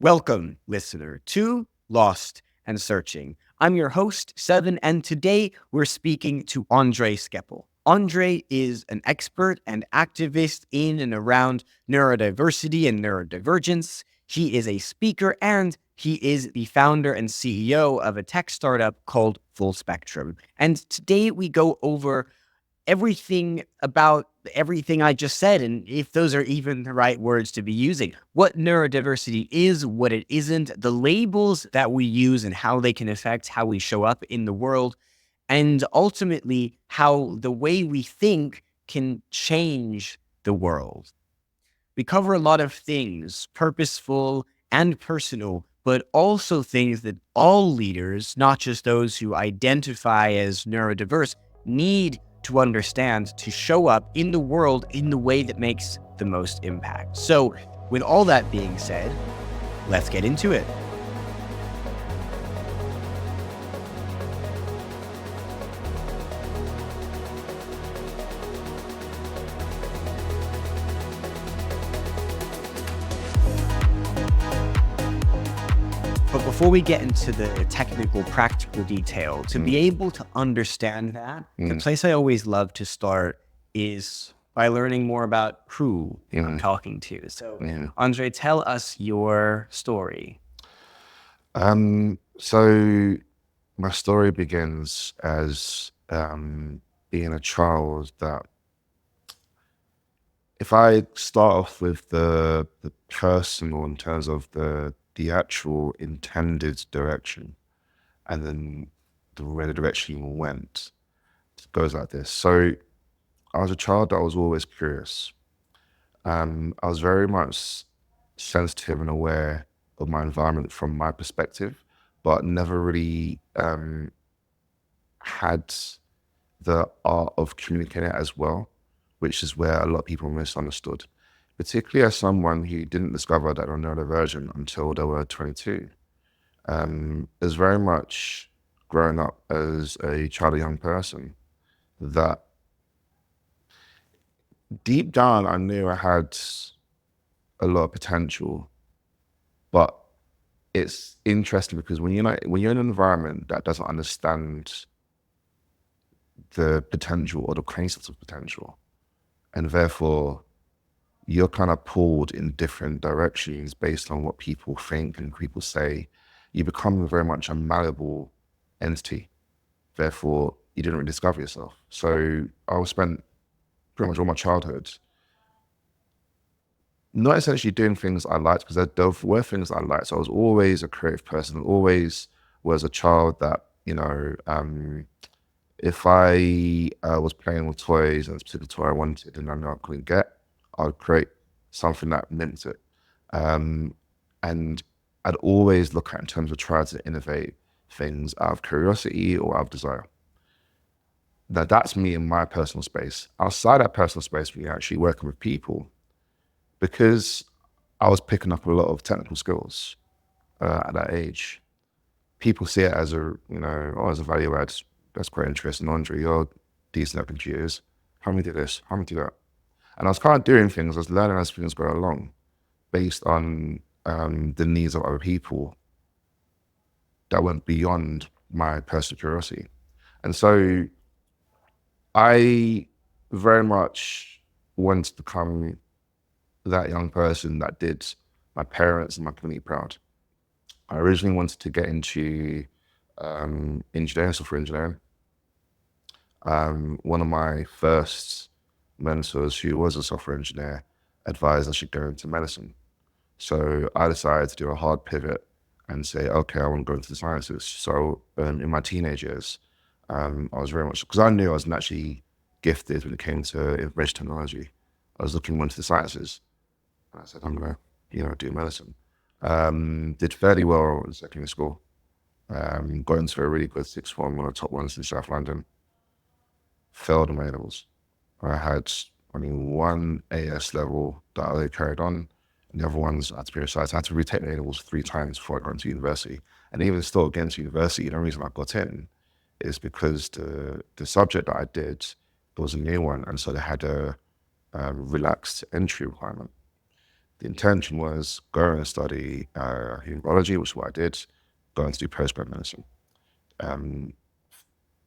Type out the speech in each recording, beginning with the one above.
Welcome, listener, to Lost and Searching. I'm your host, Seven, and today we're speaking to André Skepple. André is an expert and activist in and around neurodiversity and neurodivergence. He is a speaker and he is the founder and CEO of a tech startup called FullSpektrum. And today we go over everything about everything I just said, and if those are even the right words to be using, what neurodiversity is, what it isn't, the labels that we use and how they can affect how we show up in the world, and ultimately how the way we think can change the world. We cover a lot of things, purposeful and personal, but also things that all leaders, not just those who identify as neurodiverse, need to understand to show up in the world in the way that makes the most impact. So, with all that being said, let's get into it. But before we get into the technical, practical detail, to be able to understand that, the place I always love to start is by learning more about who I'm talking to. So, Andre, tell us your story. So my story begins as being a child that, if I start off with the personal in terms of the actual intended direction, and then where the direction went, it goes like this. So I was a child that was always curious. I was very much sensitive and aware of my environment from my perspective, but never really had the art of communicating it as well, which is where a lot of people misunderstood, particularly as someone who didn't discover that they're neurodivergent until they were 22. It's very much growing up as a child, a young person, that deep down I knew I had a lot of potential. But it's interesting because when you're in an environment that doesn't understand the potential or the concepts of potential, and therefore you're kind of pulled in different directions based on what people think and people say, you become very much a malleable entity. Therefore, you didn't really discover yourself. So I spent pretty much all my childhood not essentially doing things I liked, because there were things I liked. So I was always a creative person, always was a child that, if I was playing with toys and a particular toy I wanted and I know I couldn't get, I would create something that mimicked it. And I'd always look at it in terms of trying to innovate things out of curiosity or out of desire. Now that's me in my personal space. Outside that personal space, we actually working with people, because I was picking up a lot of technical skills at that age. People see it as as a value add. That's quite interesting. Andre, you're decent at computers. How many do this? How many do that? And I was kind of doing things, I was learning as things go along based on the needs of other people that went beyond my personal curiosity. And so I very much wanted to become that young person that did my parents and my community proud. I originally wanted to get into engineering, software engineering. One of my first mentors, who was a software engineer, advised I should go into medicine. So I decided to do a hard pivot and say, okay, I want to go into the sciences. So in my teenage years, I was very much, because I knew I was naturally gifted when it came to information technology. I was looking more into the sciences. I said, I'm going to, do medicine. Did fairly well in secondary school. Got into a really good sixth form, one of the top ones in South London. Failed on my A-levels. I had only one AS level that I carried on, and the other ones I had to be precise. I had to retake the A-levels 3 times before I got into university. And even still, getting to university, the reason I got in is because the subject that I did, it was a new one, and so they had a relaxed entry requirement. The intention was go and study neurology, which is what I did, going to do postgrad medicine.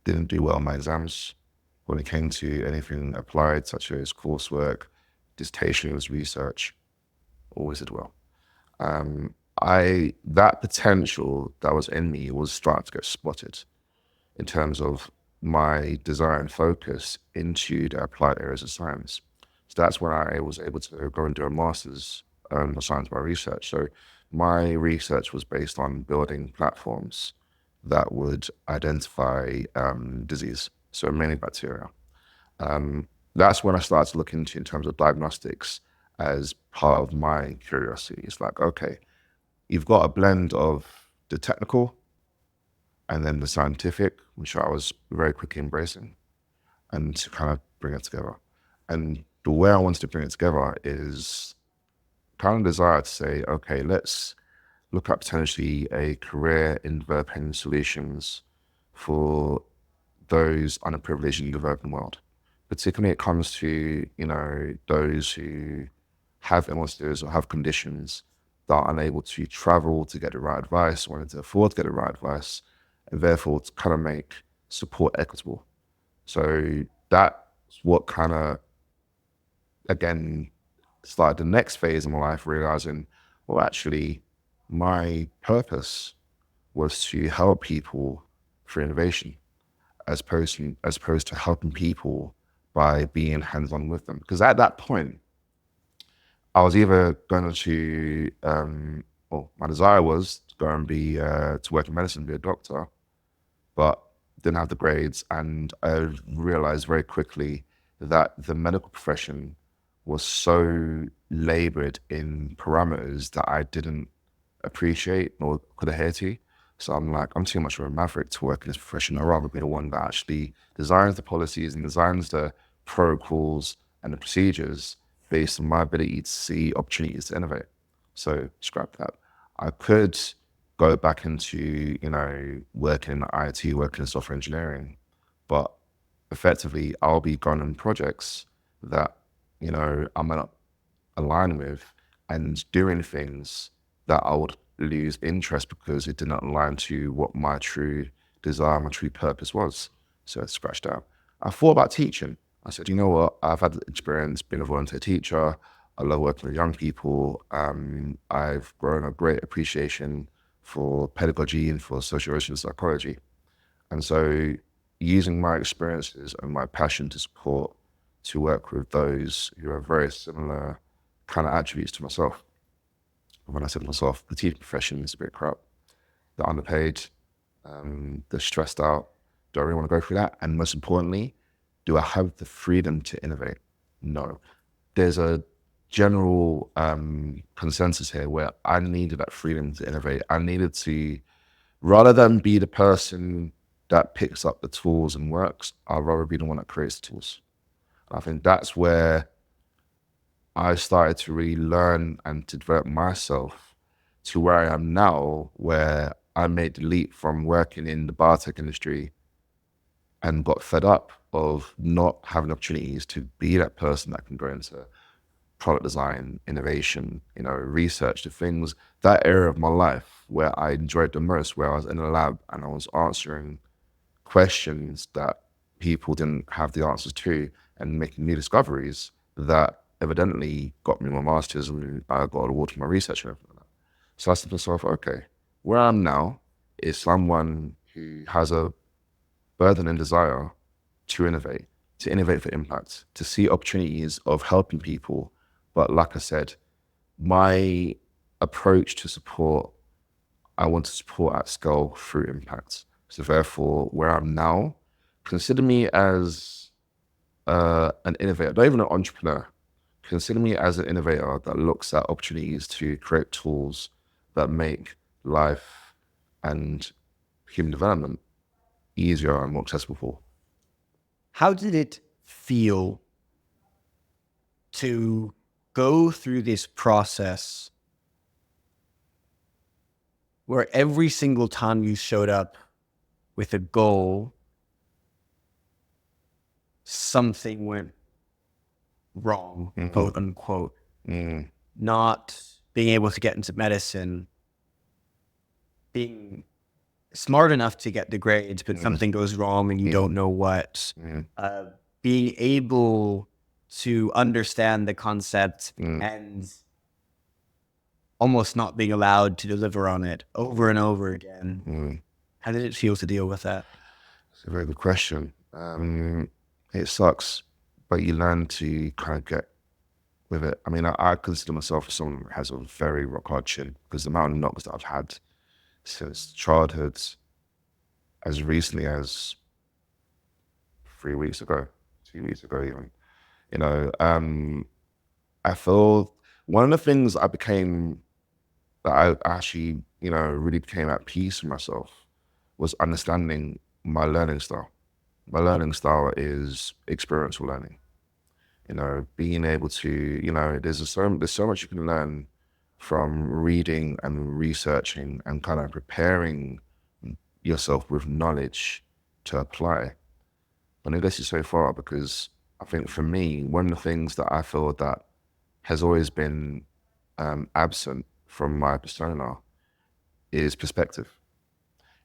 Didn't do well on my exams. When it came to anything applied, such as coursework, dissertations, research, always did well. That potential that was in me was starting to get spotted in terms of my desire and focus into the applied areas of science. So that's when I was able to go and do a master's in science by research. So my research was based on building platforms that would identify disease, so mainly bacteria. That's when I started to look into in terms of diagnostics as part of my curiosity. It's like, okay, you've got a blend of the technical and then the scientific, which I was very quickly embracing, and to kind of bring it together. And the way I wanted to bring it together is kind of desire to say, okay, let's look at potentially a career in developing solutions for those underprivileged in the developing world. Particularly it comes to, those who have illnesses or have conditions that are unable to travel to get the right advice, or to afford to get the right advice, and therefore to kind of make support equitable. So that's what kind of, again, started the next phase of my life, realizing, well, actually, my purpose was to help people through innovation, as opposed to helping people by being hands-on with them. Because at that point, I was either going to, my desire was to go and be, to work in medicine, be a doctor, but didn't have the grades. And I realized very quickly that the medical profession was so labored in parameters that I didn't appreciate or could adhere to. So I'm like, I'm too much of a maverick to work in this profession. I'd rather be the one that actually designs the policies and designs the protocols and the procedures based on my ability to see opportunities to innovate. So scrap that. I could go back into, working in IT, working in software engineering, but effectively I'll be going on projects that, I'm not aligned with, and doing things that I would lose interest because it did not align to what my true desire, my true purpose was. So I scratched out. I thought about teaching. I said, you know what? I've had experience being a volunteer teacher. I love working with young people. I've grown a great appreciation for pedagogy and for social psychology. And so using my experiences and my passion to support, to work with those who have very similar kind of attributes to myself. When I said to myself, the teaching profession is a bit crap. They're underpaid, they're stressed out. Do I really want to go through that? And most importantly, do I have the freedom to innovate? No. There's a general consensus here where I needed that freedom to innovate. I needed to, rather than be the person that picks up the tools and works, I'd rather be the one that creates the tools. I think that's where I started to really learn and to develop myself to where I am now, where I made the leap from working in the biotech industry and got fed up of not having opportunities to be that person that can go into product design, innovation, research, the things, that area of my life where I enjoyed the most, where I was in a lab and I was answering questions that people didn't have the answers to and making new discoveries that evidently got me my master's and I got an award for my research and everything like that. So I said to myself, okay, where I am now is someone who has a burden and desire to innovate for impact, to see opportunities of helping people. But like I said, my approach to support, I want to support at scale through impact. So therefore, where I'm now, consider me as an innovator, not even an entrepreneur. Consider me as an innovator that looks at opportunities to create tools that make life and human development easier and more accessible for. How did it feel to go through this process where every single time you showed up with a goal, something went wrong, quote unquote? not being able to get into medicine, being smart enough to get the grades, but something goes wrong and you don't know what, being able to understand the concept and almost not being allowed to deliver on it over and over again. How did it feel to deal with that? It's a very good question. It sucks, but you learn to kind of get with it. I mean, I consider myself as someone who has a very rock hard chin, because the amount of knocks that I've had since childhood, as recently as 3 weeks ago, 2 weeks ago even, I feel one of the things that I actually, really became at peace with myself was understanding my learning style. My learning style is experiential learning. Being able to, there's so much you can learn from reading and researching and kind of preparing yourself with knowledge to apply. But it gets you so far, because I think for me, one of the things that I feel that has always been absent from my persona is perspective.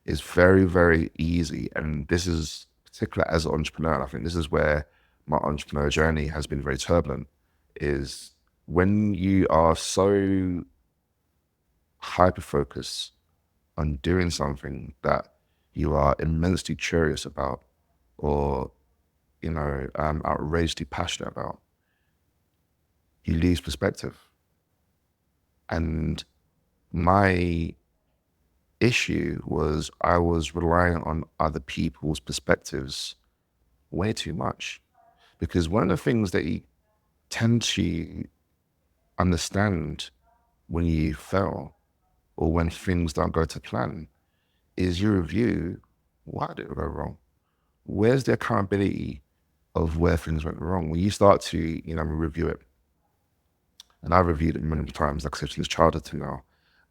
It's very, very easy, and this is particular as an entrepreneur, and I think this is where my entrepreneur journey has been very turbulent, is when you are so hyper-focused on doing something that you are immensely curious about, or outrageously passionate about, you lose perspective. And my issue was I was relying on other people's perspectives way too much. Because one of the things that you tend to understand when you fail, or when things don't go to plan, is you review, why did it go wrong? Where's the accountability of where things went wrong? When you start to, review it, and I've reviewed it many times, like I said, since childhood to now,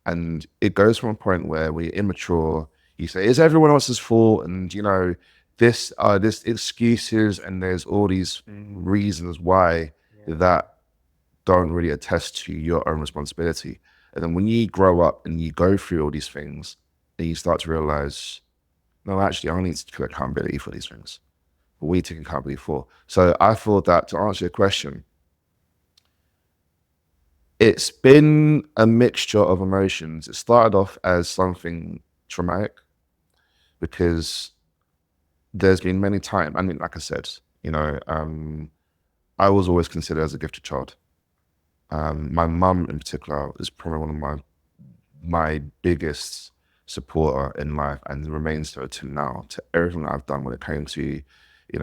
and it goes from a point where we're immature, you say, it's everyone else's fault, and this excuses, and there's all these reasons why that don't really attest to your own responsibility. And then when you grow up and you go through all these things, then you start to realize, no, actually, I need to take accountability for these things. What we take accountability for. So I thought that, to answer your question, it's been a mixture of emotions. It started off as something traumatic, because there's been many times, I mean, like I said, I was always considered as a gifted child. My mum in particular is probably one of my biggest supporter in life, and remains so to now, to everything that I've done when it came to,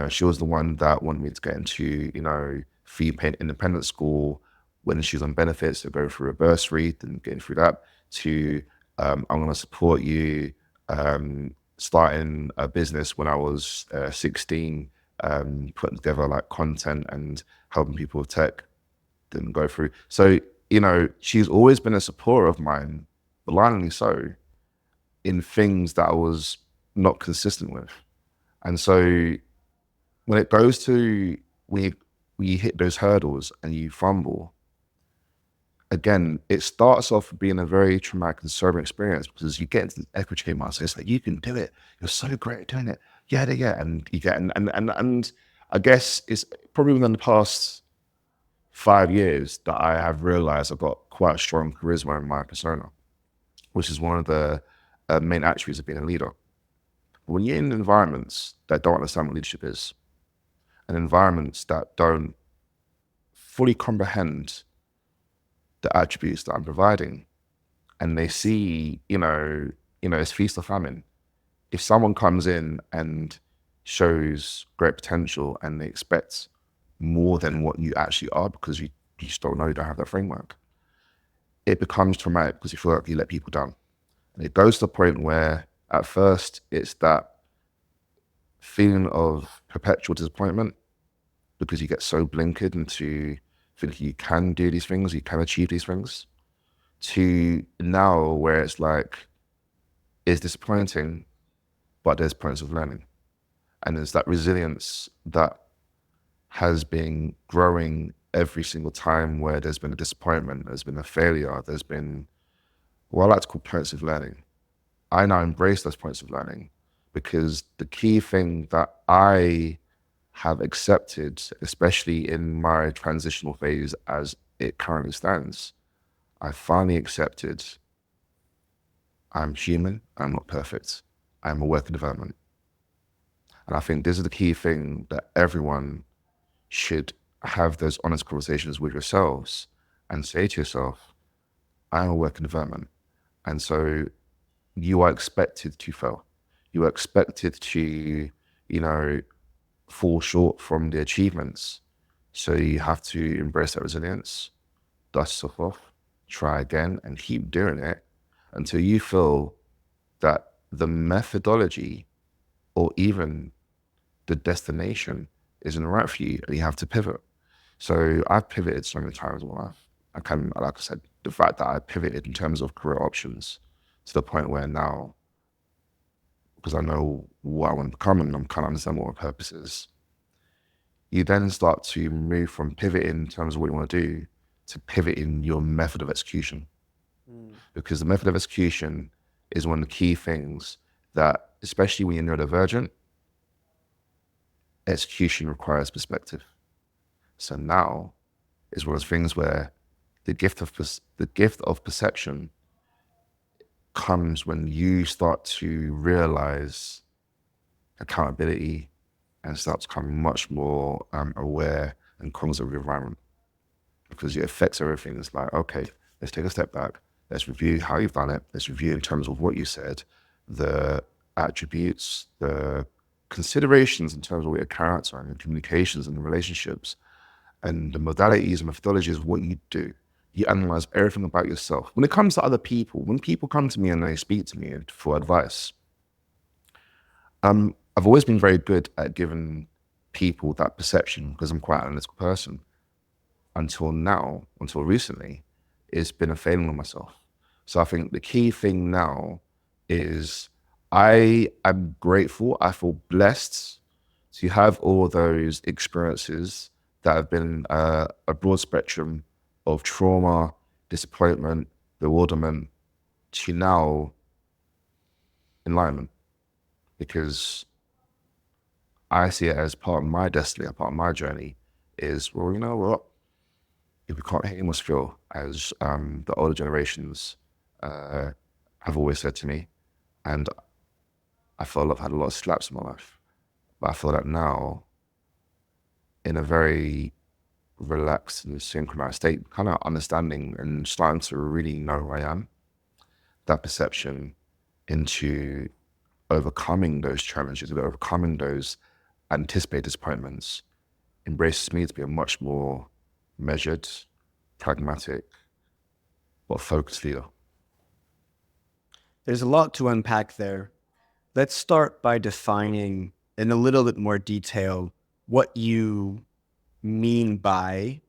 she was the one that wanted me to get into, fee paying independent school when she was on benefits, to go through a bursary and getting through that, to I'm going to support you starting a business when I was 16, putting together like content and helping people with tech, didn't go through. So, she's always been a supporter of mine, blindly so, in things that I was not consistent with. And so when it goes to, when you hit those hurdles and you fumble, again, it starts off being a very traumatic and sobering experience, because you get into the echo chamber. So it's like, you can do it. You're so great at doing it. Yeah. And you get, and I guess it's probably within the past 5 years that I have realized I've got quite a strong charisma in my persona, which is one of the main attributes of being a leader. When you're in environments that don't understand what leadership is, and environments that don't fully comprehend the attributes that I'm providing, and they see, it's feast or famine. If someone comes in and shows great potential and they expect more than what you actually are, because you just don't know, you don't have that framework, it becomes traumatic, because you feel like you let people down. And it goes to the point where at first it's that feeling of perpetual disappointment, because you get so blinkered into thinking you can do these things, you can achieve these things, to now where it's like, it's disappointing, but there's points of learning. And there's that resilience that has been growing every single time where there's been a disappointment, there's been a failure, there's been what I like to call points of learning. I now embrace those points of learning, because the key thing that I have accepted, especially in my transitional phase as it currently stands, I finally accepted I'm human, I'm not perfect, I'm a work in development. And I think this is the key thing that everyone should have those honest conversations with yourselves and say to yourself, I'm a work in development. And so you are expected to fail. You are expected to, fall short from the achievements. So you have to embrace that resilience, dust yourself off, try again, and keep doing it until you feel that the methodology or even the destination isn't right for you, and you have to pivot. So I've pivoted so many times in my life. Like I said, the fact that I pivoted in terms of career options to the point where now, because I know what I want to become and I'm kind of understand what my purpose is, you then start to move from pivoting in terms of what you want to do to pivoting your method of execution. Because the method of execution is one of the key things that, especially when you're neurodivergent, execution requires perspective. So now is one of those things where the gift of perception comes when you start to realize accountability and start to become much more aware and conscious of your environment, because it affects everything. It's like, okay, let's take a step back. Let's review how you've done it. Let's review in terms of what you said, the attributes, the considerations in terms of what your character and your communications and the relationships and the modalities and methodologies of what you do. You analyze everything about yourself. When it comes to other people, when people come to me and they speak to me for advice, I've always been very good at giving people that perception because I'm quite an analytical person. Until recently, it's been a failing on myself. So I think the key thing now is I am grateful, I feel blessed to have all those experiences that have been a broad spectrum of trauma, disappointment, bewilderment, to now enlightenment, because I see it as part of my destiny, a part of my journey is, well, you know what? If we can't hate, we must feel, as the older generations have always said to me. And I feel I've had a lot of slaps in my life. But I feel that now, in a very relaxed and synchronized state, kind of understanding and starting to really know who I am, that perception into overcoming those challenges, overcoming those anticipated disappointments, embraces me to be a much more measured, pragmatic, but focused leader. There's a lot to unpack there. Let's start by defining in a little bit more detail what you mean by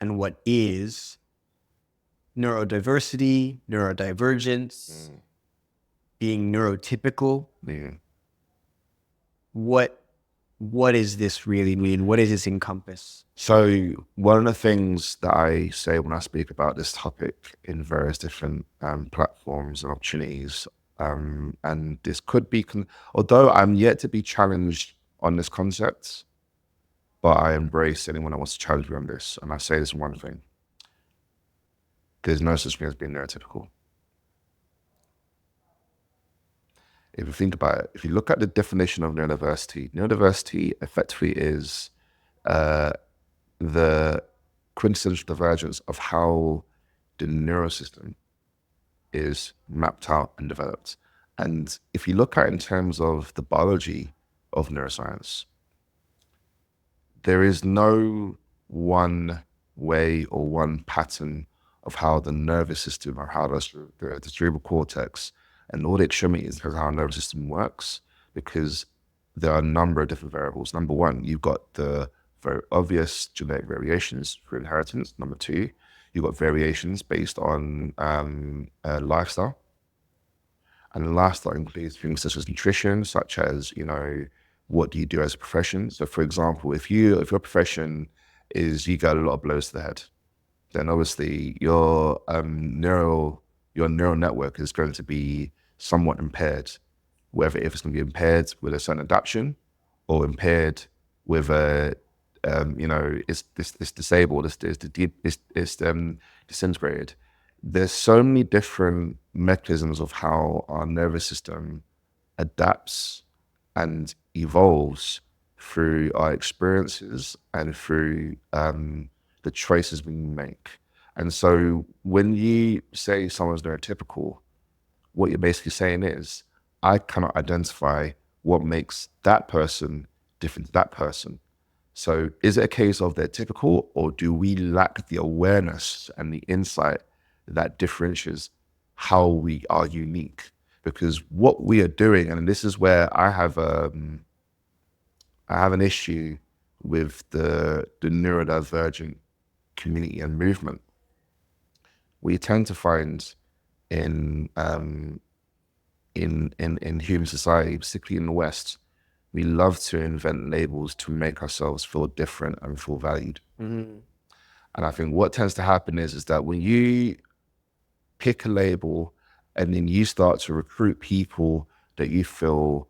and what is neurodiversity, neurodivergence, being neurotypical. Yeah. What does this really mean? What does this encompass? So one of the things that I say when I speak about this topic in various different platforms and opportunities, and this could be, although I'm yet to be challenged on this concept, but I embrace anyone that wants to challenge me on this. And I say this one thing: there's no such thing as being neurotypical. If you think about it, if you look at the definition of neurodiversity effectively is the quintessential divergence of how the neural system is mapped out and developed. And if you look at it in terms of the biology of neuroscience, there is no one way or one pattern of how the nervous system or how the cerebral cortex and all the extremities of how our nervous system works, because there are a number of different variables. Number one, you've got the very obvious genetic variations through inheritance. Number two, you've got variations based on lifestyle. And lifestyle includes things such as nutrition, such as, what do you do as a profession? So for example, if your profession is you get a lot of blows to the head. Then obviously your neural network is going to be somewhat impaired, whether if it's going to be impaired with a certain adaptation or impaired with a it's disabled, it's disintegrated. There's so many different mechanisms of how our nervous system adapts and evolves through our experiences and through the choices we make. And so when you say someone's neurotypical, what you're basically saying is, I cannot identify what makes that person different to that person. So is it a case of they're typical, or do we lack the awareness and the insight that differentiates how we are unique? Because what we are doing, and this is where I have an issue with the neurodivergent community and movement. We tend to find in human society, particularly in the West, we love to invent labels to make ourselves feel different and feel valued. And I think what tends to happen is that when you pick a label and then you start to recruit people that you feel,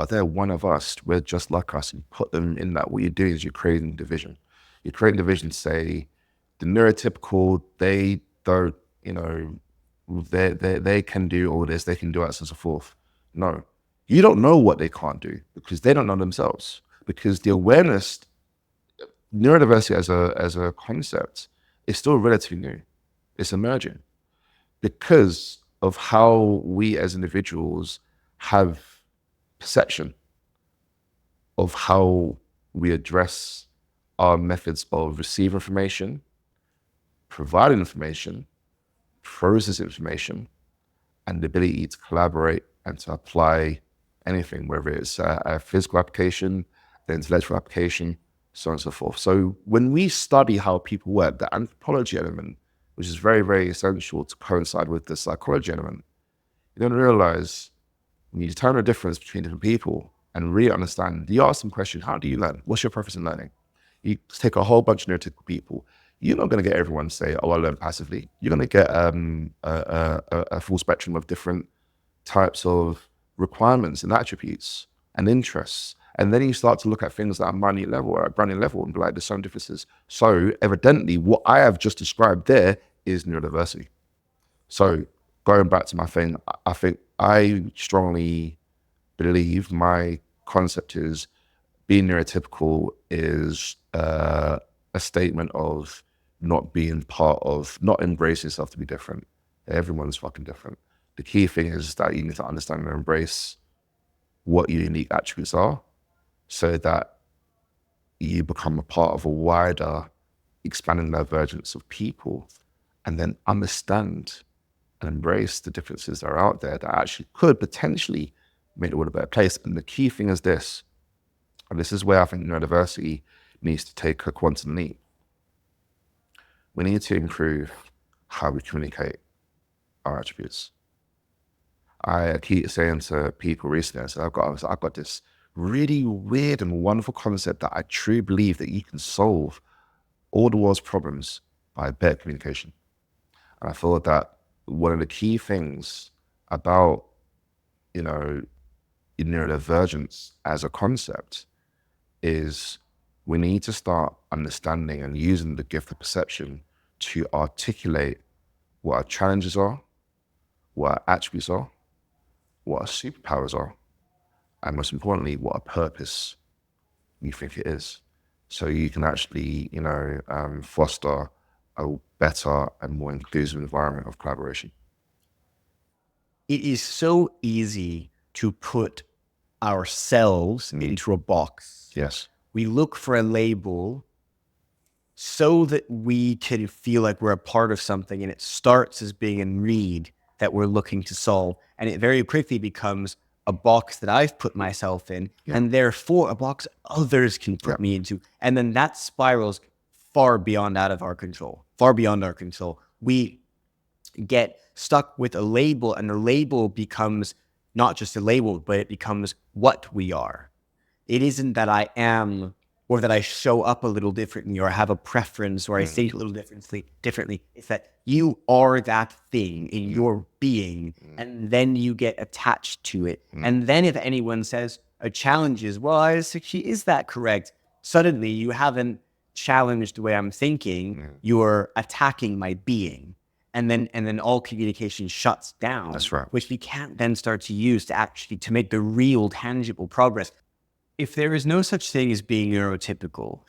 they're one of us, we're just like us, and put them in that, what you're doing is you're creating division. You're creating division to say, the neurotypical, they don't, they can do all this, they can do that, so forth. No, you don't know what they can't do because they don't know themselves. Because the awareness, neurodiversity as a concept is still relatively new. It's emerging because of how we as individuals have perception of how we address our methods of receiving information, providing information, process information, and the ability to collaborate and to apply anything, whether it's a physical application, the intellectual application, so on and so forth. So when we study how people work, the anthropology element, which is very, very essential to coincide with the psychology element, you don't realize when you determine the difference between different people and really understand, you ask them questions, how do you learn? What's your preference in learning? You take a whole bunch of neurotypical people. You're not going to get everyone to say, oh, I learn passively. You're going to get a full spectrum of different types of requirements and attributes and interests. And then you start to look at things at a minute level or at a granular level and be like, there's some differences. So evidently what I have just described there is neurodiversity. So going back to my thing, I think I strongly believe my concept is being neurotypical is a statement of not being part of, not embracing yourself to be different. Everyone's fucking different. The key thing is that you need to understand and embrace what your unique attributes are so that you become a part of a wider, expanding divergence of people, and then understand and embrace the differences that are out there that actually could potentially make the world a better place. And the key thing is this, and this is where I think neurodiversity needs to take a quantum leap. We need to improve how we communicate our attributes. I keep saying to people recently, I said, I've got this really weird and wonderful concept that I truly believe that you can solve all the world's problems by better communication. And I feel that one of the key things about, neurodivergence as a concept is we need to start understanding and using the gift of perception to articulate what our challenges are, what our attributes are, what our superpowers are, and most importantly, what our purpose you think it is. So you can actually, foster a better and more inclusive environment of collaboration. It is so easy to put ourselves into a box. Yes. We look for a label so that we can feel like we're a part of something, and it starts as being a need that we're looking to solve. And it very quickly becomes a box that I've put myself in, and therefore a box others can put me into. And then that spirals far beyond out of our control, far beyond our control. We get stuck with a label, and the label becomes not just a label, but it becomes what we are. It isn't that I am or that I show up a little differently, or I have a preference, or I say it a little differently. It's that you are that thing in your being, and then you get attached to it. And then if anyone says a challenge is, well, is that correct? Suddenly you haven't challenged the way I'm thinking. You're attacking my being. And then all communication shuts down. That's right. Which we can't then start to use to make the real tangible progress. If there is no such thing as being neurotypical,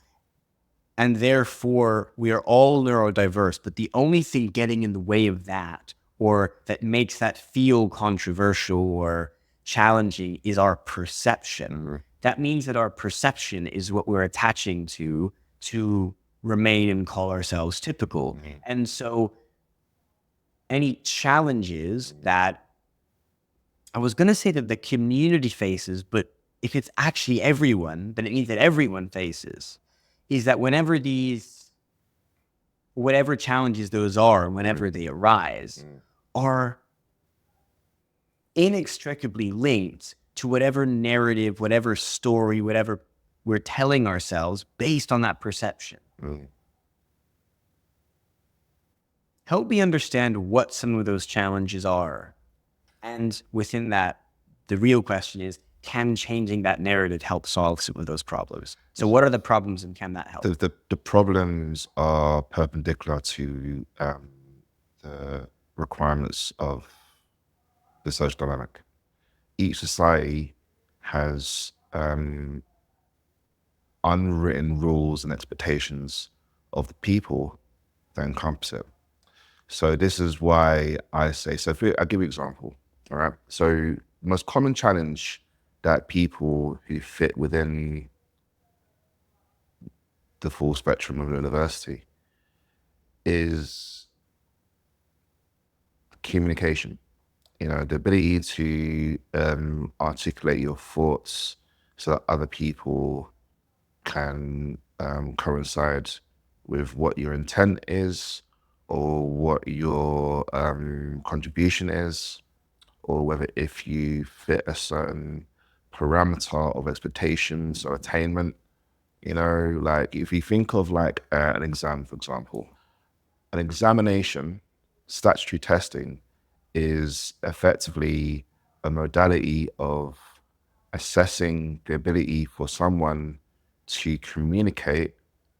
and therefore we are all neurodiverse, but the only thing getting in the way of that, or that makes that feel controversial or challenging, is our perception. That means that our perception is what we're attaching to remain and call ourselves typical. And so any challenges that, I was going to say that the community faces, but if it's actually everyone, then it means that everyone faces, is that whatever challenges those are, whenever they arise, are inextricably linked to whatever narrative, whatever story, whatever we're telling ourselves based on that perception. Help me understand what some of those challenges are. And within that, the real question is, can changing that narrative help solve some of those problems? So what are the problems, and can that help? The problems are perpendicular to the requirements of the social dynamic. Each society has unwritten rules and expectations of the people that encompass it. So this is why I say, I'll give you an example, all right? So the most common challenge that people who fit within the full spectrum of neurodiversity is communication. The ability to articulate your thoughts so that other people can coincide with what your intent is, or what your contribution is, or whether if you fit a certain parameter of expectations or attainment. Like if you think of like an exam, for example, an examination, statutory testing, is effectively a modality of assessing the ability for someone to communicate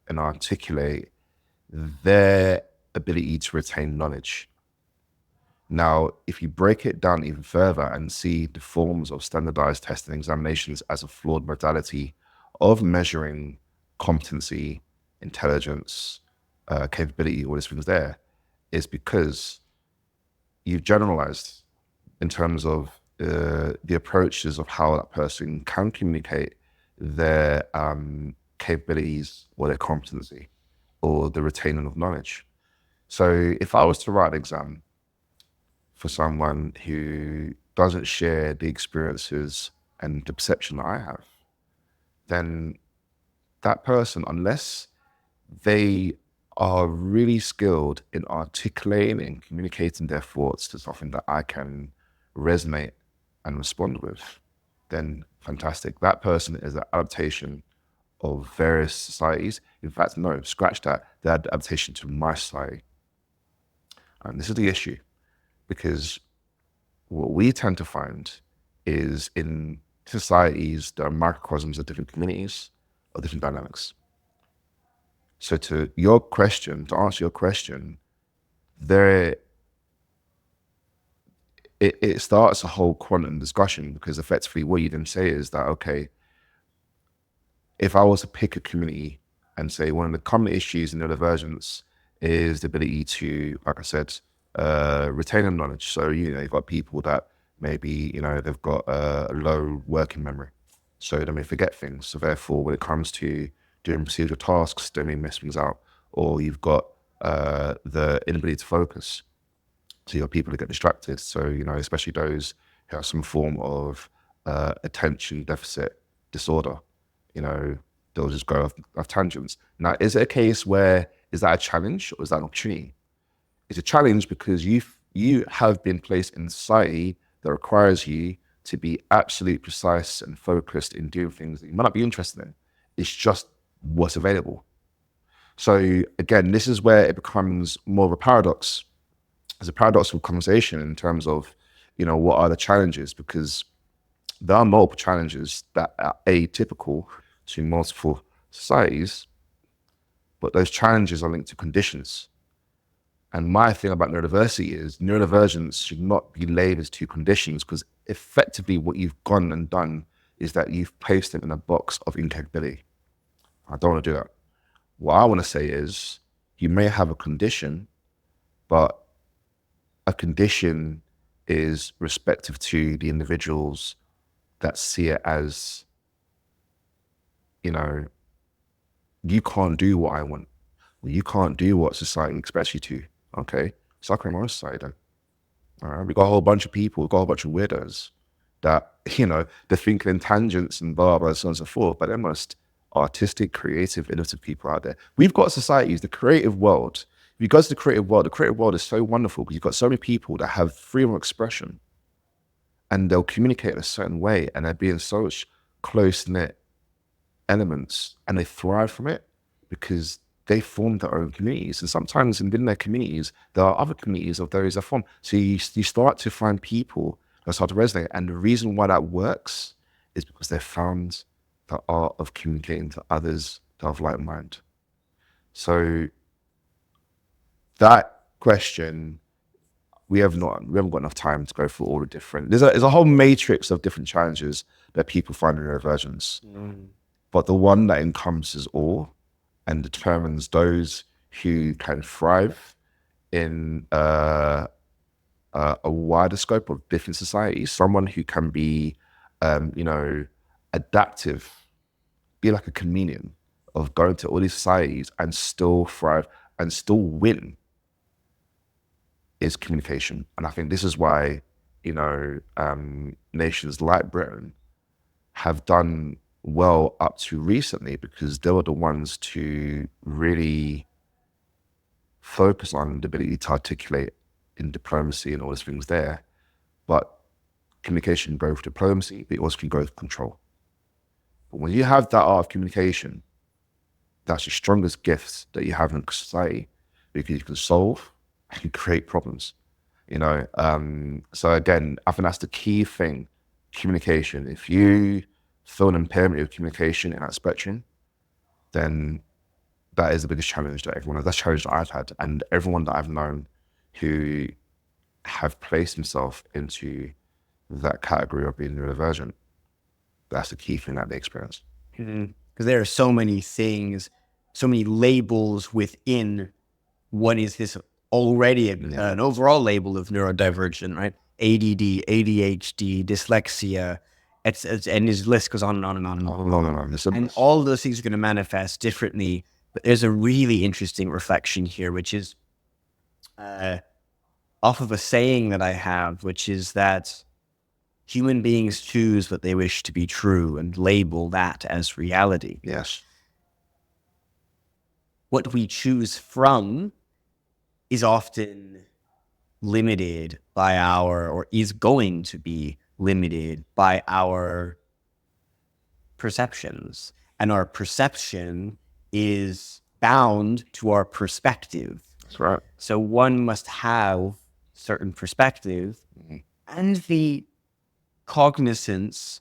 and articulate their ability to retain knowledge. Now, if you break it down even further and see the forms of standardized testing examinations as a flawed modality of measuring competency, intelligence, capability, all these things there, is because you've generalized in terms of the approaches of how that person can communicate their capabilities or their competency or the retaining of knowledge. So if I was to write an exam for someone who doesn't share the experiences and the perception that I have, then that person, unless they are really skilled in articulating and communicating their thoughts to something that I can resonate and respond with, then fantastic. That person is an adaptation of various societies. In fact, no, scratch that. They're an adaptation to my society. And this is the issue, because what we tend to find is in societies, there are microcosms of different communities or different dynamics. So to answer your question, it starts a whole quantum discussion, because effectively what you then say is that, okay, if I was to pick a community and say one of the common issues in neurodivergence is the ability to, like I said, retain knowledge. So, you've got people that maybe, they've got a low working memory. So they may forget things. So therefore, when it comes to doing procedural tasks, they may mess things out. Or you've got the inability to focus. So you have people who get distracted. So, especially those who have some form of attention deficit disorder, they'll just go off tangents. Now, is it a case where, is that a challenge or is that an opportunity? It's a challenge because you have been placed in society that requires you to be absolutely precise and focused in doing things that you might not be interested in. It's just what's available. So again, this is where it becomes more of a paradox. It's a paradoxical conversation in terms of, what are the challenges? Because there are multiple challenges that are atypical to multiple societies, but those challenges are linked to conditions. And my thing about neurodiversity is neurodivergence should not be labeled to conditions, because effectively what you've gone and done is that you've placed them in a box of incapability. I don't want to do that. What I want to say is you may have a condition, but a condition is respective to the individuals that see it as, you can't do what I want. You can't do what society expects you to. Okay, suck on our society then. All right, we got a whole bunch of people, we've got a whole bunch of weirdos that, they're thinking in tangents and blah, blah, so on and so forth, but they're most artistic, creative, innovative people out there. We've got societies, the creative world. If you go to the creative world is so wonderful because you've got so many people that have freedom of expression and they'll communicate in a certain way and they're being such close-knit elements and they thrive from it because they form their own communities. And sometimes within their communities, there are other communities of those that form. So you start to find people that start to resonate. And the reason why that works is because they found the art of communicating to others that have like mind. So that question, we haven't got enough time to go through all the different, there's a whole matrix of different challenges that people find in neurodivergence. But the one that encompasses all and determines those who can thrive in a wider scope of different societies, someone who can be, adaptive, be like a chameleon of going to all these societies and still thrive and still win, is communication. And I think this is why, nations like Britain have done well up to recently, because they were the ones to really focus on the ability to articulate in diplomacy and all those things there. But communication can go with diplomacy, but it also can go with control. But when you have that art of communication, that's the strongest gifts that you have in society, because you can solve and create problems. So again, I think that's the key thing, communication. If you feel an impairment of communication in that spectrum, then that is the biggest challenge that everyone has. That's a challenge that I've had, and everyone that I've known who have placed themselves into that category of being neurodivergent, that's the key thing that they experience. Because there are so many things, so many labels within what is this already an overall label of neurodivergent, right? ADD, ADHD, dyslexia, and his list goes on and on and on and on. And all of those things are going to manifest differently. But there's a really interesting reflection here, which is off of a saying that I have, which is that human beings choose what they wish to be true and label that as reality. Yes. What we choose from is often limited by or is going to be limited by our perceptions. And our perception is bound to our perspective. That's right. So one must have certain perspective and the cognizance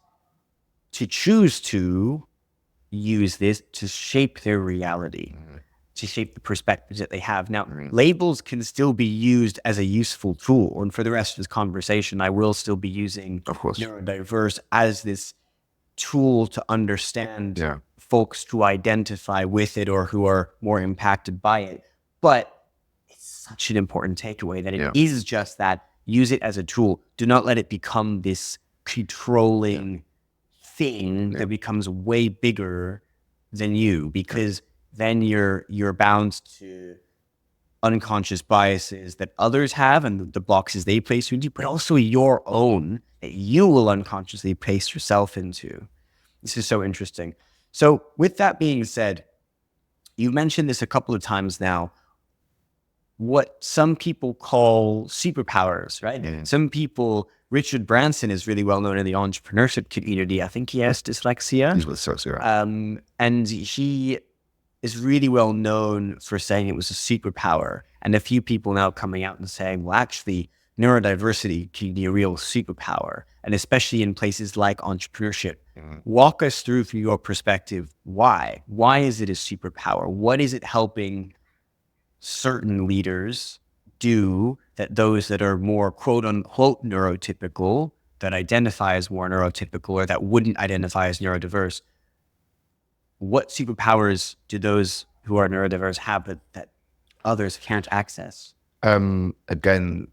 to choose to use this to shape their reality, to shape the perspectives that they have. Now, labels can still be used as a useful tool. And for the rest of this conversation, I will still be using neurodiverse as this tool to understand folks to identify with it or who are more impacted by it. But it's such an important takeaway that it is just that. Use it as a tool. Do not let it become this controlling thing that becomes way bigger than you, because then you're bound to unconscious biases that others have and the boxes they place you into, but also your own that you will unconsciously place yourself into. This is so interesting. So with that being said, you mentioned this a couple of times now, what some people call superpowers, right? Some people, Richard Branson is really well known in the entrepreneurship community. I think he has dyslexia. He's with dyslexia. And he is really well known for saying it was a superpower. And a few people now coming out and saying, well, actually, neurodiversity can be a real superpower. And especially in places like entrepreneurship. Walk us through, from your perspective, why? Why is it a superpower? What is it helping certain leaders do that those that are more quote unquote neurotypical, that identify as more neurotypical or that wouldn't identify as neurodiverse, what superpowers do those who are neurodiverse have that others can't access? Again,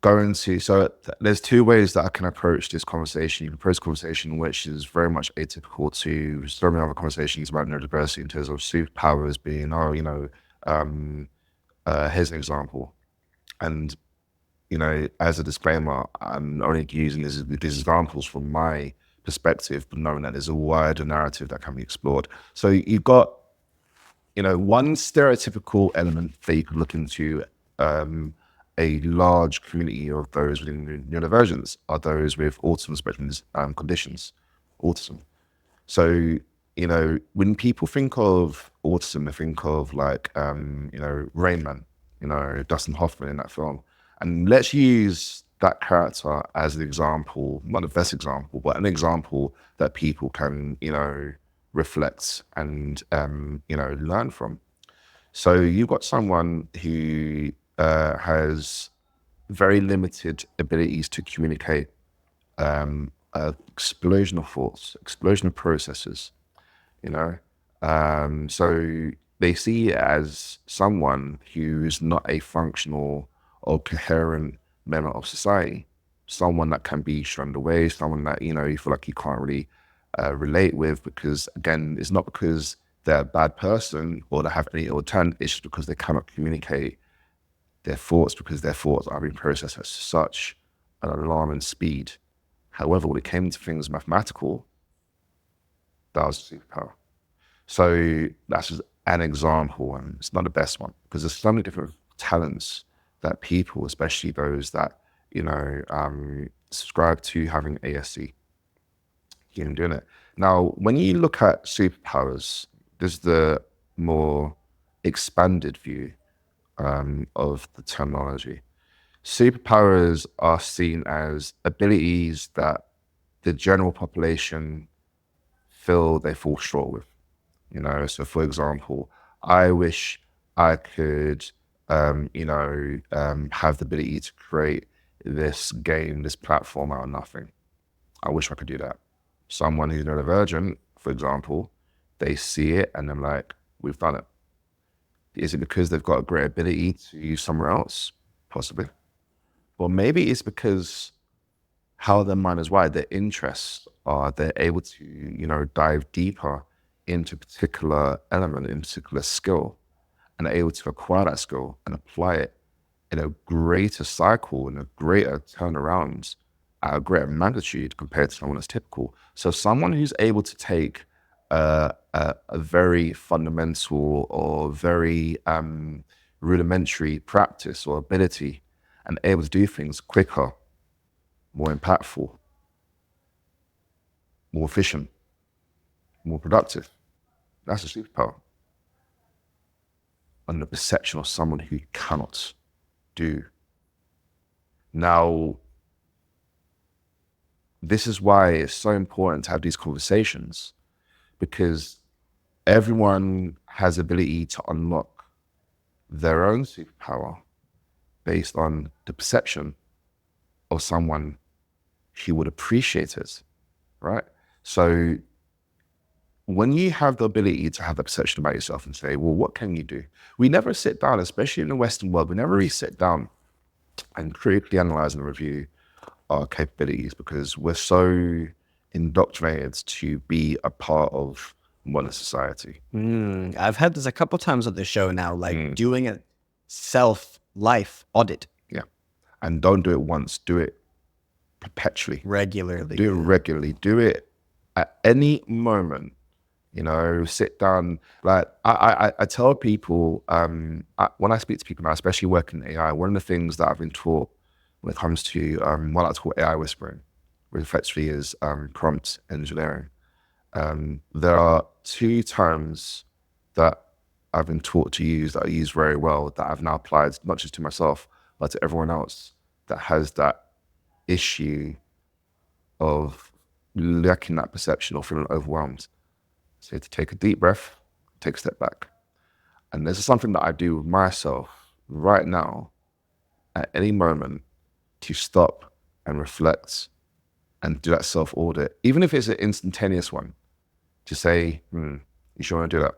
there's two ways that I can approach this conversation. You can approach the conversation which is very much atypical to so many other conversations about neurodiversity in terms of superpowers being, here's an example. And, as a disclaimer, I'm only using these examples from my perspective, but knowing that there's a wider narrative that can be explored. So you've got, one stereotypical element that you could look into, a large community of those with neurodivergence are those with autism spectrum conditions, autism. So, when people think of autism, they think of like, Rain Man, Dustin Hoffman in that film. And let's use that character as an example, not the best example, but an example that people can, reflect and, learn from. So you've got someone who has very limited abilities to communicate, explosion of thoughts, explosion of processes, so they see it as someone who's not a functional or coherent member of society, someone that can be shunned away, someone that, you feel like you can't really relate with, because again, it's not because they're a bad person or they have any ill intent, it's just because they cannot communicate their thoughts, because their thoughts are being processed at such an alarming speed. However, when it came to things mathematical, that was a superpower. So that's just an example, and it's not the best one, because there's so many different talents that people, especially those that, subscribe to having ASC, doing it. Now, when you look at superpowers, there's the more expanded view of the terminology. Superpowers are seen as abilities that the general population feel they fall short with. So for example, I wish I could, have the ability to create this game, this platform out of nothing. I wish I could do that. Someone who's neurodivergent, for example, they see it and they're like, we've done it. Is it because they've got a great ability to use somewhere else? Possibly. Or maybe it's because how their mind is wired, their interests are, they're able to, dive deeper into a particular element, in a particular skill, and are able to acquire that skill and apply it in a greater cycle, in a greater turnaround, at a greater magnitude compared to someone that's typical. So someone who's able to take a very fundamental or very rudimentary practice or ability and able to do things quicker, more impactful, more efficient, more productive, that's a superpower. On the perception of someone who cannot do. Now, this is why it's so important to have these conversations, because everyone has ability to unlock their own superpower based on the perception of someone who would appreciate it, right? So when you have the ability to have that perception about yourself and say, well, what can you do? We never sit down, especially in the Western world, we never really sit down and critically analyze and review our capabilities, because we're so indoctrinated to be a part of modern society. I've had this a couple times on the show now, like doing a self-life audit. Yeah. And don't do it once, do it perpetually. Regularly. Do it regularly. Do it at any moment. Sit down. Like I tell people, when I speak to people now, especially working in AI, one of the things that I've been taught when it comes to what I call AI whispering, which effectively is prompt engineering. There are two terms that I've been taught to use, that I use very well, that I've now applied not just to myself, but to everyone else that has that issue of lacking that perception or feeling overwhelmed. So to take a deep breath, take a step back. And this is something that I do with myself right now, at any moment, to stop and reflect and do that self-audit, even if it's an instantaneous one, to say, you sure want to do that?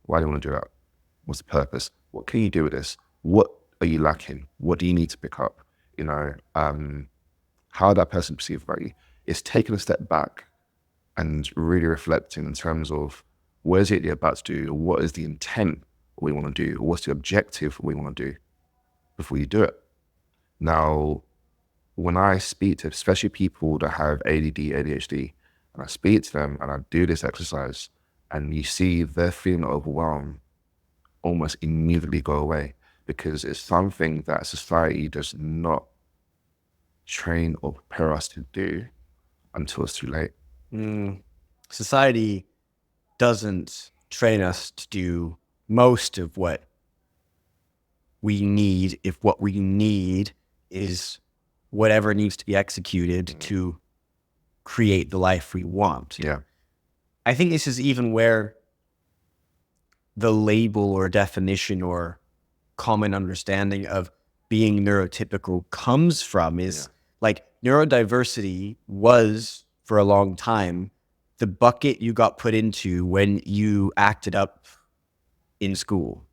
Why do you want to do that? What's the purpose? What can you do with this? What are you lacking? What do you need to pick up? You know, how that person perceives about you. It's taking a step back and really reflecting in terms of what is it you're about to do? What is the intent we want to do? What's the objective we want to do before you do it? Now, when I speak to especially people that have ADD, ADHD, and I speak to them and I do this exercise, and you see their feeling overwhelmed almost immediately go away, because it's something that society does not train or prepare us to do until it's too late. Society doesn't train us to do most of what we need, if what we need is whatever needs to be executed to create the life we want. Yeah. I think this is even where the label or definition or common understanding of being neurotypical comes from, is like neurodiversity was for a long time the bucket you got put into when you acted up in school,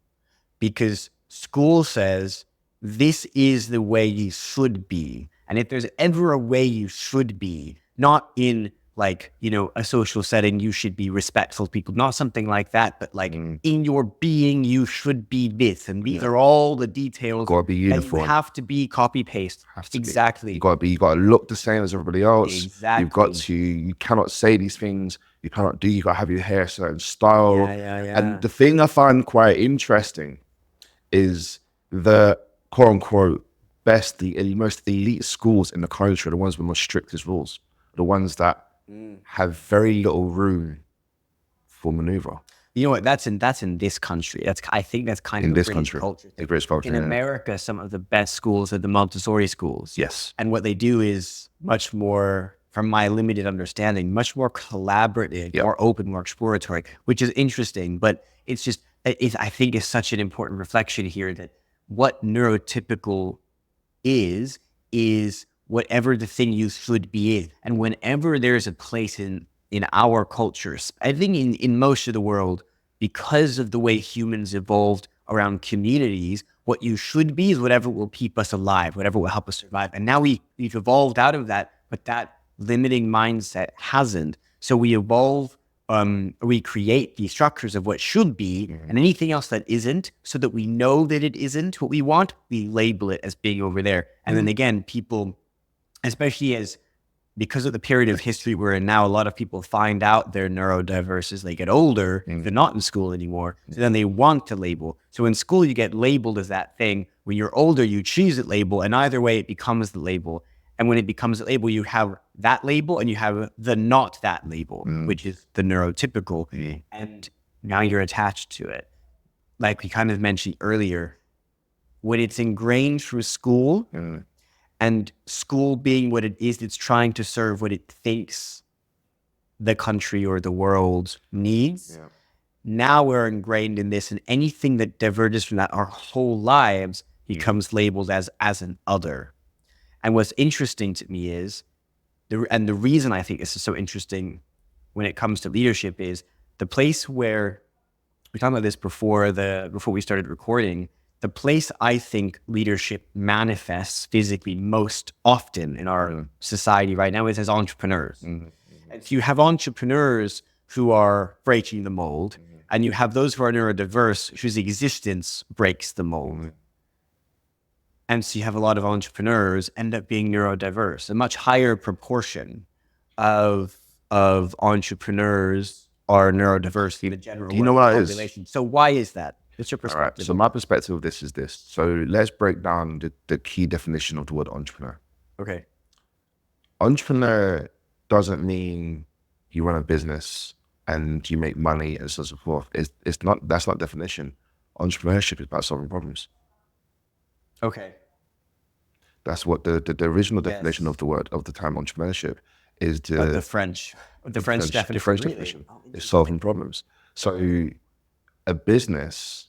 because school says this is the way you should be. And if there's ever a way you should be, not in like, you know, a social setting, you should be respectful to people, not something like that, but like in your being, you should be this. And these are all the details. Gotta be uniform. You have to be copy paste. Exactly. You gotta look the same as everybody else. Exactly. You've got to, you cannot say these things. You cannot do, you gotta have your hair a certain style. And the thing I find quite interesting is the quote unquote best, the most elite schools in the country are the ones with the most strictest rules, the ones that have very little room for maneuver. You know what? That's in this country. I think that's kind of in this country. Culture. In British culture. In America, some of the best schools are the Montessori schools. Yes. And what they do is much more, from my limited understanding, much more collaborative, more open, more exploratory, which is interesting. But it's just, I think is such an important reflection here that what neurotypical is whatever the thing you should be in. And whenever there's a place in our cultures, I think in most of the world, because of the way humans evolved around communities, what you should be is whatever will keep us alive, whatever will help us survive. And now we've evolved out of that, but that limiting mindset hasn't. So we evolve, we create the structures of what should be, and anything else that isn't, so that we know that it isn't what we want, we label it as being over there. And then again, people, especially because of the period of history we're in now, a lot of people find out they're neurodiverse as they get older. They're not in school anymore. So then they want to label. So in school, you get labeled as that thing. When you're older, you choose that label, and either way, it becomes the label. And when it becomes a label, you have that label and you have the not that label, which is the neurotypical. And now you're attached to it. Like we kind of mentioned earlier, when it's ingrained through school, and school being what it is, it's trying to serve what it thinks the country or the world needs. Now we're ingrained in this, and anything that diverges from that our whole lives becomes labeled as an other. And what's interesting to me is, the reason I think this is so interesting when it comes to leadership is the place where, we talked about this before we started recording, the place I think leadership manifests physically most often in our society right now is as entrepreneurs. And if you have entrepreneurs who are breaking the mold, and you have those who are neurodiverse whose existence breaks the mold. And so you have a lot of entrepreneurs end up being neurodiverse. A much higher proportion of entrepreneurs are neurodiverse than the general population. So why is that? What's your perspective? All right. So my perspective of this is this. So let's break down the key definition of the word entrepreneur. Okay. Entrepreneur doesn't mean you run a business and you make money and so on and so forth. That's not definition. Entrepreneurship is about solving problems. Okay. That's what the original definition of Yes. the word of the term entrepreneurship is. The French, The definition, French really? definition Oh, is interesting. solving problems. So a business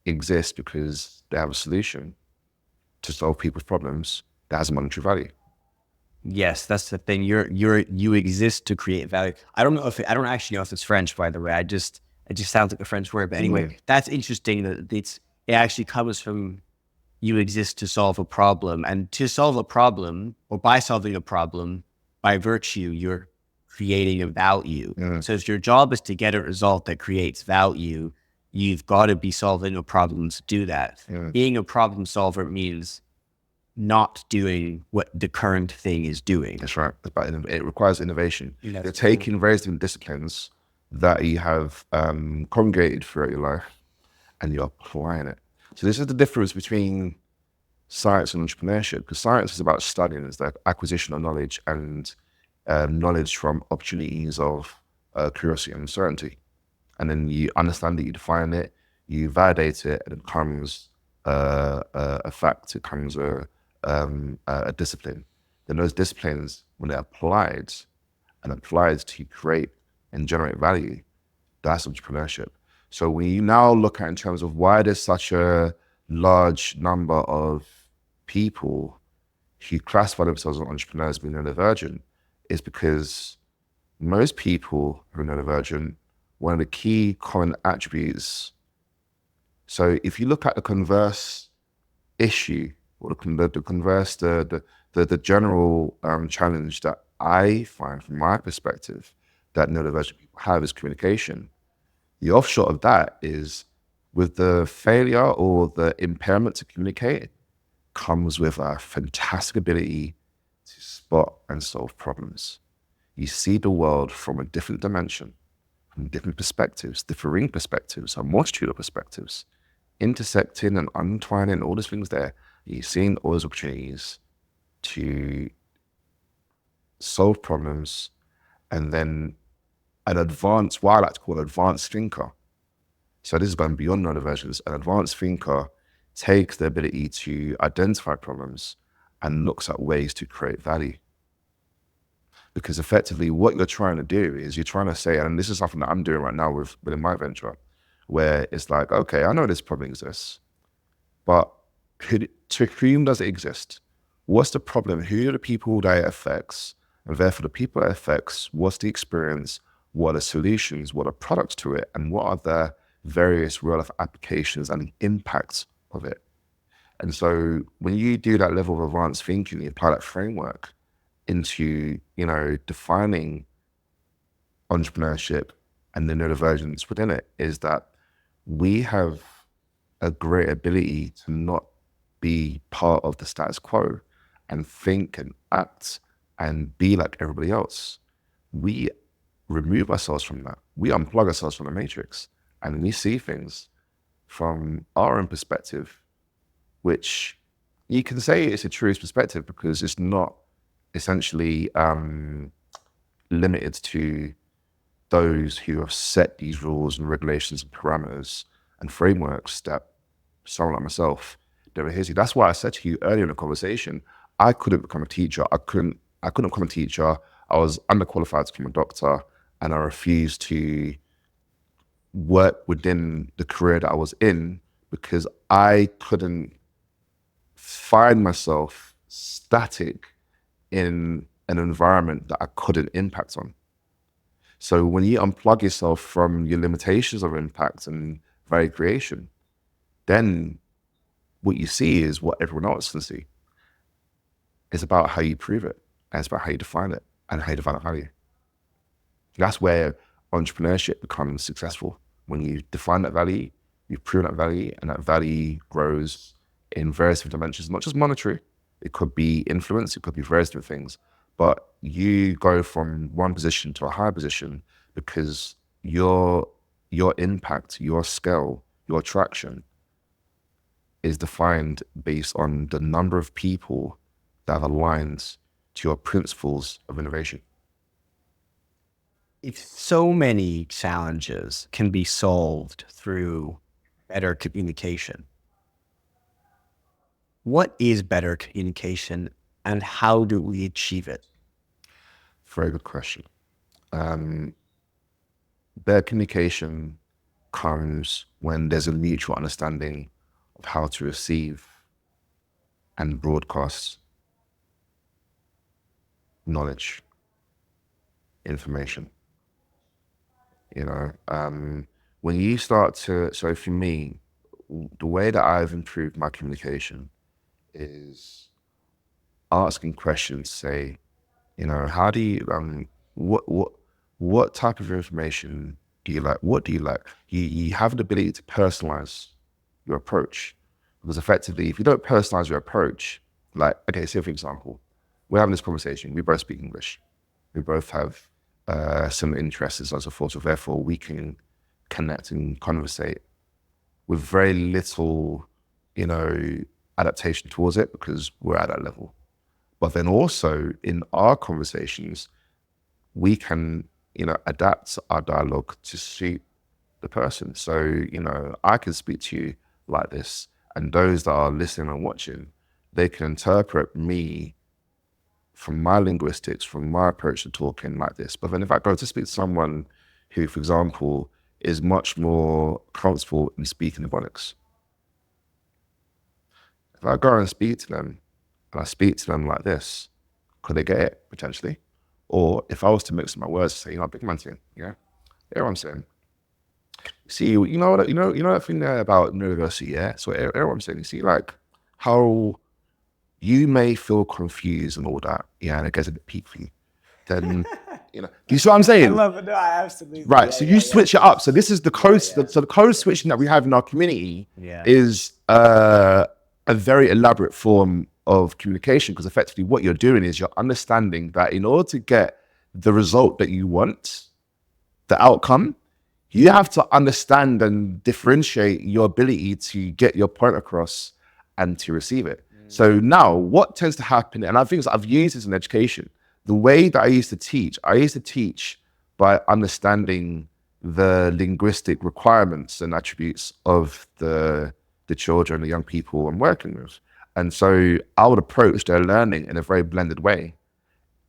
exists because they have a solution to solve people's problems that has a monetary value. Yes, that's the thing. You exist to create value. I don't know if I don't actually know if it's French, by the way. It just sounds like a French word. But anyway, that's interesting that it actually comes from you exist to solve a problem, and to solve a problem, or by solving a problem, by virtue, you're creating a value. Yeah. So if your job is to get a result that creates value, you've got to be solving a problem to do that. Yeah. Being a problem solver means not doing what the current thing is doing. That's right. It requires innovation. Yes. You're taking various different disciplines that you have congregated throughout your life, and you're applying it. So this is the difference between science and entrepreneurship, because science is about studying, it's the acquisition of knowledge and knowledge from opportunities of curiosity and uncertainty. And then you understand it, you define it, you validate it, and it becomes a fact, it becomes a discipline. Then those disciplines, when they're applied to create and generate value, that's entrepreneurship. So we now look at in terms of why there's such a large number of people who classify themselves as entrepreneurs being neurodivergent, is because most people who are neurodivergent, one of the key common attributes. So if you look at the converse issue, or the converse, the general challenge that I find from my perspective that neurodivergent people have is communication. The offshot of that is, with the failure or the impairment to communicate, comes with a fantastic ability to spot and solve problems. You see the world from a different dimension, from different perspectives, differing perspectives, a multitude of perspectives, intersecting and untwining all those things there. You're seeing all those opportunities to solve problems, and then an advanced, what I like to call an advanced thinker. So this is going beyond neurodivergence. An advanced thinker takes the ability to identify problems and looks at ways to create value. Because effectively what you're trying to do is you're trying to say, and this is something that I'm doing right now within my venture, where it's like, okay, I know this problem exists, but to whom does it exist? What's the problem? Who are the people that it affects? And therefore the people it affects, what's the experience? What are the solutions? What are products to it? And what are the various real-life applications and the impacts of it? And so when you do that level of advanced thinking, you apply that framework into, defining entrepreneurship and the neurodivergence within it, is that we have a great ability to not be part of the status quo and think and act and be like everybody else. We remove ourselves from that. We unplug ourselves from the matrix, and we see things from our own perspective, which you can say it's a truest perspective because it's not essentially limited to those who have set these rules and regulations and parameters and frameworks that someone like myself never adheres to. That's why I said to you earlier in the conversation, I couldn't become a teacher. I couldn't become a teacher. I was underqualified to become a doctor, and I refused to work within the career that I was in because I couldn't find myself static in an environment that I couldn't impact on. So when you unplug yourself from your limitations of impact and value creation, then what you see is what everyone else can see. It's about how you prove it, and it's about how you define it and how you define value. That's where entrepreneurship becomes successful. When you define that value, you prove that value, and that value grows in various different dimensions, not just monetary. It could be influence, it could be various different things. But you go from one position to a higher position because your impact, your scale, your attraction is defined based on the number of people that have aligned to your principles of innovation. If so many challenges can be solved through better communication, what is better communication and how do we achieve it? Very good question. Better communication comes when there's a mutual understanding of how to receive and broadcast knowledge, information. When you start to, so for me, the way that I've improved my communication is asking questions, say, how do you, what type of information do you like? What do you like? You have the ability to personalize your approach, because effectively, if you don't personalize your approach, like, okay, say for example, we're having this conversation, we both speak English, we both have similar interests and so forth, so therefore we can connect and conversate with very little, adaptation towards it because we're at that level. But then also in our conversations, we can, adapt our dialogue to suit the person. So, I can speak to you like this, and those that are listening and watching, they can interpret me from my linguistics, from my approach to talking like this. But then if I go to speak to someone who, for example, is much more comfortable in speaking Ebonics, if I go and speak to them, and I speak to them like this, could they get it potentially? Or if I was to mix my words, say, big man thing, yeah, hear what I'm saying. See, that thing there about neurodiversity, yeah. So hear what I'm saying. You see, like how you may feel confused and all that, yeah, and it gets a bit peaky. Then, do you see what I'm saying? I love it. No, I absolutely. Right. So you switch it up. So this is the code. So the code switching that we have in our community is a very elaborate form of communication, because effectively what you're doing is you're understanding that in order to get the result that you want, the outcome, you have to understand and differentiate your ability to get your point across and to receive it. So now what tends to happen, and I think I've used this in education, the way that I used to teach by understanding the linguistic requirements and attributes of the children, the young people I'm working with. And so I would approach their learning in a very blended way,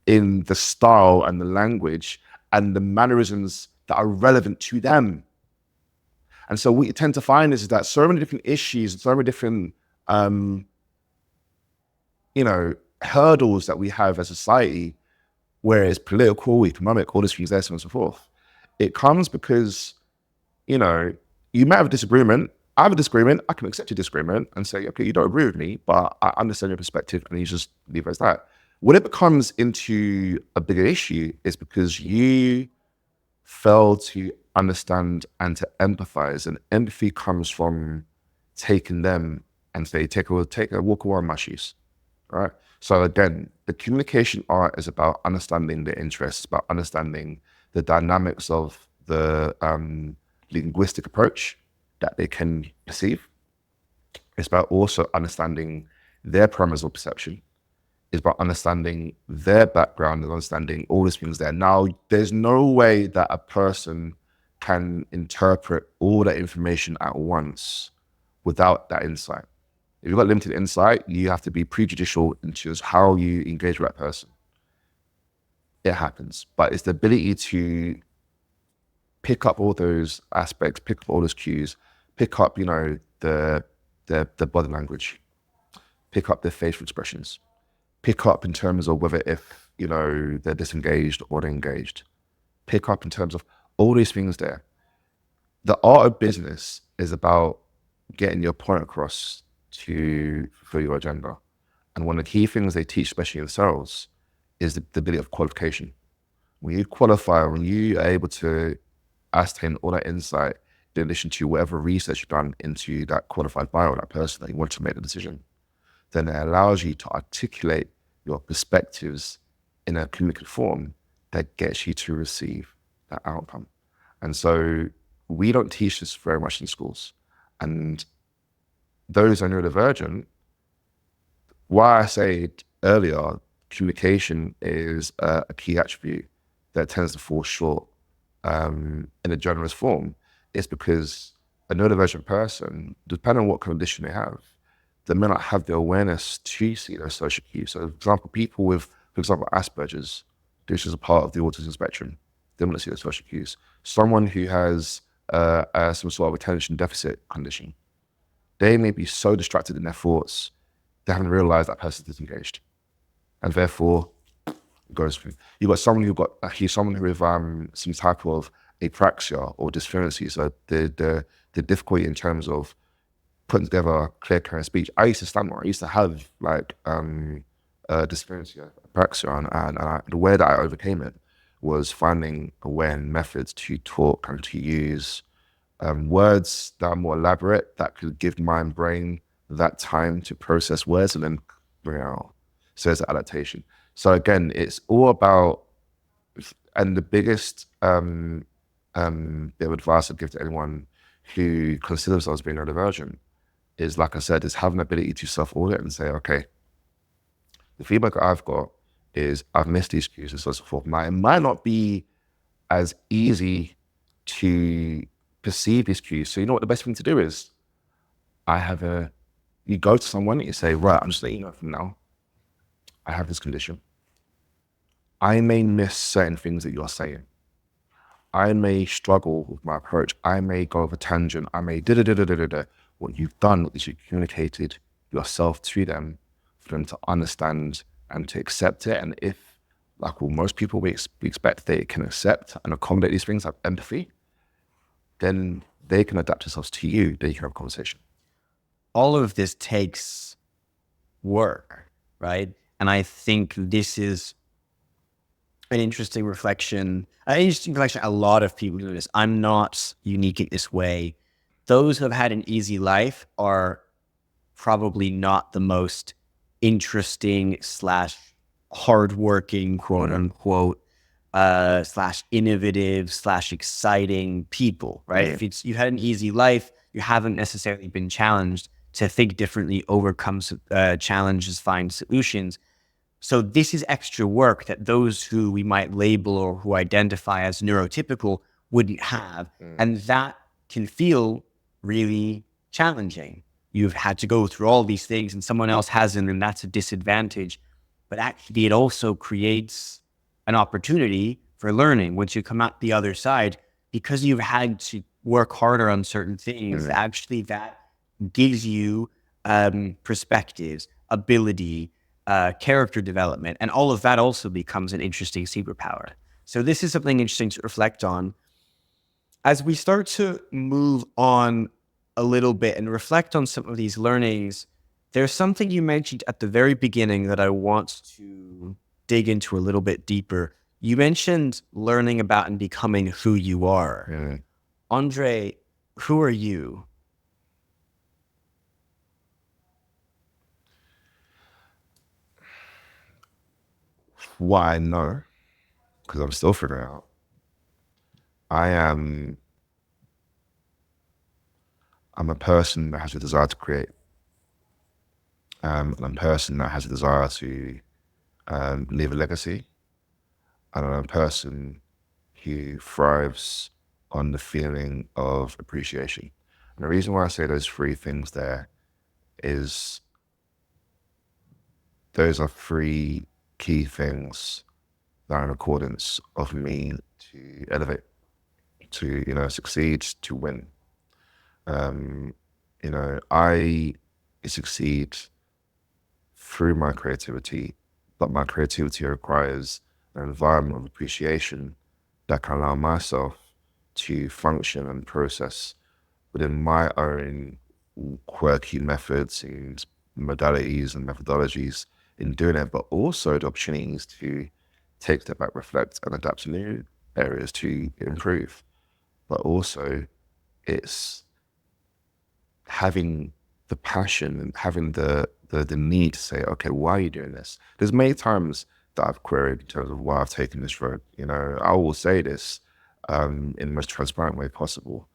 in the style and the language and the mannerisms that are relevant to them. And so what you tend to find is that so many different issues, so many different, hurdles that we have as a society, where it's political, economic, all these things, there, so on and so forth. It comes because, you might have a disagreement. I have a disagreement. I can accept your disagreement and say, okay, you don't agree with me, but I understand your perspective, and you just leave it as that. When it becomes into a bigger issue, is because you fail to understand and to empathize, and empathy comes from taking them and say, take a walk around my shoes, right? So again, the communication art is about understanding the interests, about understanding the dynamics of the linguistic approach that they can perceive. It's about also understanding their parameters of perception. It's about understanding their background and understanding all these things there. Now, there's no way that a person can interpret all that information at once without that insight. If you've got limited insight, you have to be prejudicial into how you engage with that person. It happens, but it's the ability to pick up all those aspects, pick up all those cues, pick up, the body language, pick up their facial expressions, pick up in terms of whether if, they're disengaged or they're engaged, pick up in terms of all these things there. The art of business is about getting your point across to fulfill your agenda. And one of the key things they teach, especially in sales, is the ability of qualification. When you qualify, when you are able to ascertain all that insight, in addition to whatever research you've done into that qualified buyer or that person that you want to make the decision, then it allows you to articulate your perspectives in a communicative form that gets you to receive that outcome. And so we don't teach this very much in schools. And those are neurodivergent. Why I say earlier, communication is a key attribute that tends to fall short in a generous form, it's because a neurodivergent person, depending on what condition they have, they may not have the awareness to see those social cues. So, for example, people with, for example, Asperger's, which is a part of the autism spectrum, they want to see those social cues. Someone who has some sort of attention deficit condition, they may be so distracted in their thoughts, they haven't realized that person's disengaged. And therefore, it goes through. You've got someone someone who with some type of apraxia or dysfluency, so the difficulty in terms of putting together clear, coherent speech. I used to stammer. I used to have like dysfluency, apraxia, and the way that I overcame it was finding a way and methods to talk and to use words that are more elaborate, that could give my brain that time to process words and then bring it out. So it's adaptation. So again, it's all about, and the biggest bit of advice I'd give to anyone who considers themselves being neurodivergent is, like I said, is having the ability to self-audit and say, okay, the feedback I've got is I've missed these cues and so forth. Now, it might not be as easy to perceive these cues. So you know what the best thing to do is? You go to someone and you say, right, I'm just letting you know from now, I have this condition. I may miss certain things that you're saying. I may struggle with my approach. I may go over a tangent. I may da-da-da-da-da-da. What you've done is you've communicated yourself to them for them to understand and to accept it. And if, like most people, we expect they can accept and accommodate these things, have empathy, then they can adapt themselves to you. Then you can have a conversation. All of this takes work, right? And I think this is an interesting reflection. A lot of people do this. I'm not unique in this way. Those who have had an easy life are probably not the most interesting / hardworking, quote unquote, / innovative / exciting people, right? Yeah. If you had an easy life, you haven't necessarily been challenged to think differently, overcome challenges, find solutions. So this is extra work that those who we might label or who identify as neurotypical wouldn't have. And that can feel really challenging. You've had to go through all these things and someone else hasn't, and that's a disadvantage. But actually it also creates an opportunity for learning once you come out the other side, because you've had to work harder on certain things. Actually, that gives you perspectives, ability, character development, and all of that also becomes an interesting superpower. So this is something interesting to reflect on. As we start to move on a little bit and reflect on some of these learnings, there's something you mentioned at the very beginning that I want to dig into a little bit deeper. You mentioned learning about and becoming who you are. Yeah. Andre, who are you? What I know, because I'm still figuring out, I'm a person that has a desire to create. I'm a person that has a desire to leave a legacy. And I'm a person who thrives on the feeling of appreciation. And the reason why I say those three things there is those are three key things that are in accordance of me to elevate, to, succeed, to win. I succeed through my creativity, but my creativity requires an environment of appreciation that can allow myself to function and process within my own quirky methods and modalities and methodologies in doing it, but also the opportunities to take a step back, reflect, and adapt to new areas to improve. But also, it's having the passion and having the need to say, okay, why are you doing this? There's many times that I've queried in terms of why I've taken this road. I will say this in the most transparent way possible.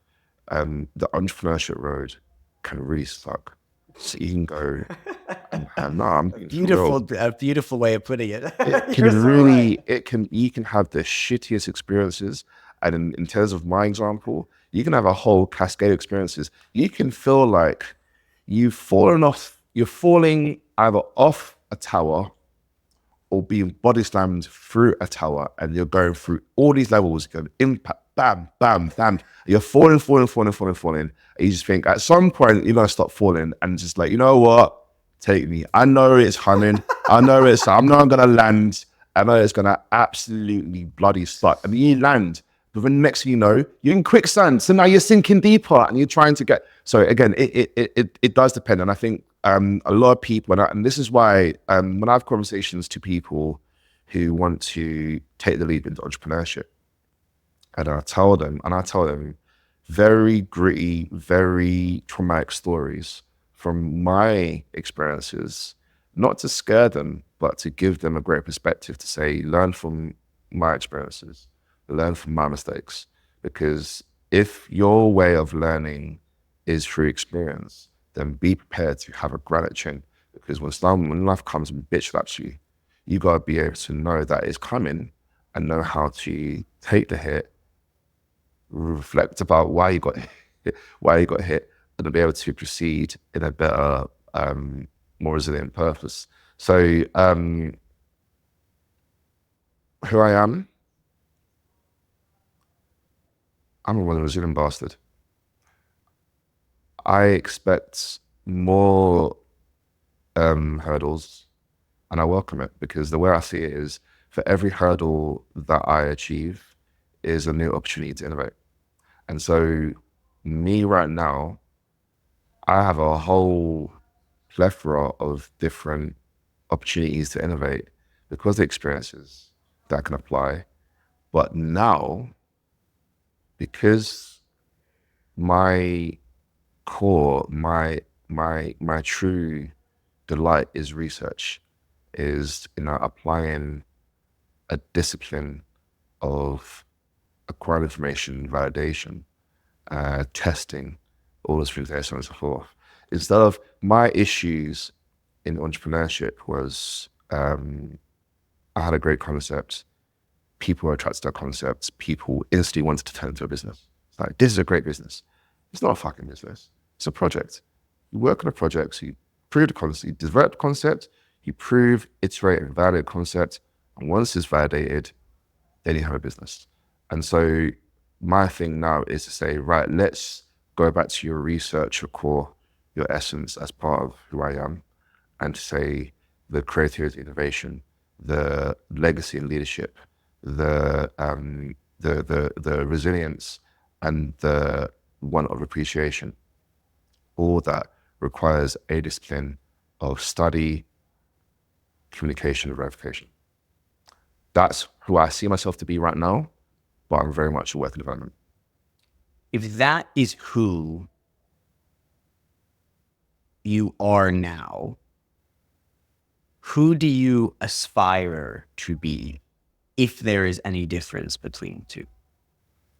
The entrepreneurship road can really suck. So you can go, A beautiful way of putting it. it can really, you can have the shittiest experiences, And in terms of my example, you can have a whole cascade of experiences. You can feel like you're falling either off a tower or being body slammed through a tower, and you're going through all these levels, going impact, bam, bam, bam. You're falling. And you just think at some point you're gonna stop falling and just like, you know what? Take me. I know it's coming. I'm not gonna land. I know it's gonna absolutely bloody suck. And you land, but the next thing you know, you're in quicksand. So now you're sinking deeper and you're trying to get. So again, it does depend. And I think a lot of people, and this is why when I have conversations to people who want to take the leap into entrepreneurship, and I tell them very gritty, very traumatic stories from my experiences, not to scare them, but to give them a great perspective to say, learn from my experiences, learn from my mistakes. Because if your way of learning is through experience, then be prepared to have a granite chin. Because when life comes and bitch slaps you, you gotta be able to know that it's coming and know how to take the hit, reflect about why you got hit, and then be able to proceed in a better, more resilient purpose. So who I am, I'm a resilient bastard. I expect more hurdles, and I welcome it, because the way I see it is, for every hurdle that I achieve is a new opportunity to innovate. And so me right now, I have a whole plethora of different opportunities to innovate because of the experiences that I can apply. But now, because my core, my true delight is research, is applying a discipline of acquired information, validation, testing, all those things there, so on and so forth. Instead of my issues in entrepreneurship was, I had a great concept. People were attracted to that concept. People instantly wanted to turn it into a business. It's like, this is a great business. It's not a fucking business. It's a project. You work on a project, so you prove the concept, you develop the concept, you prove, iterate, and validate the concept. And once it's validated, then you have a business. And so my thing now is to say, right, let's go back to your research, your core, your essence as part of who I am, and to say the creativity, innovation, the legacy and leadership, the resilience, and the want of appreciation. All that requires a discipline of study, communication, and verification. That's who I see myself to be right now, but I'm very much a work in development. If that is who you are now, who do you aspire to be, if there is any difference between the two?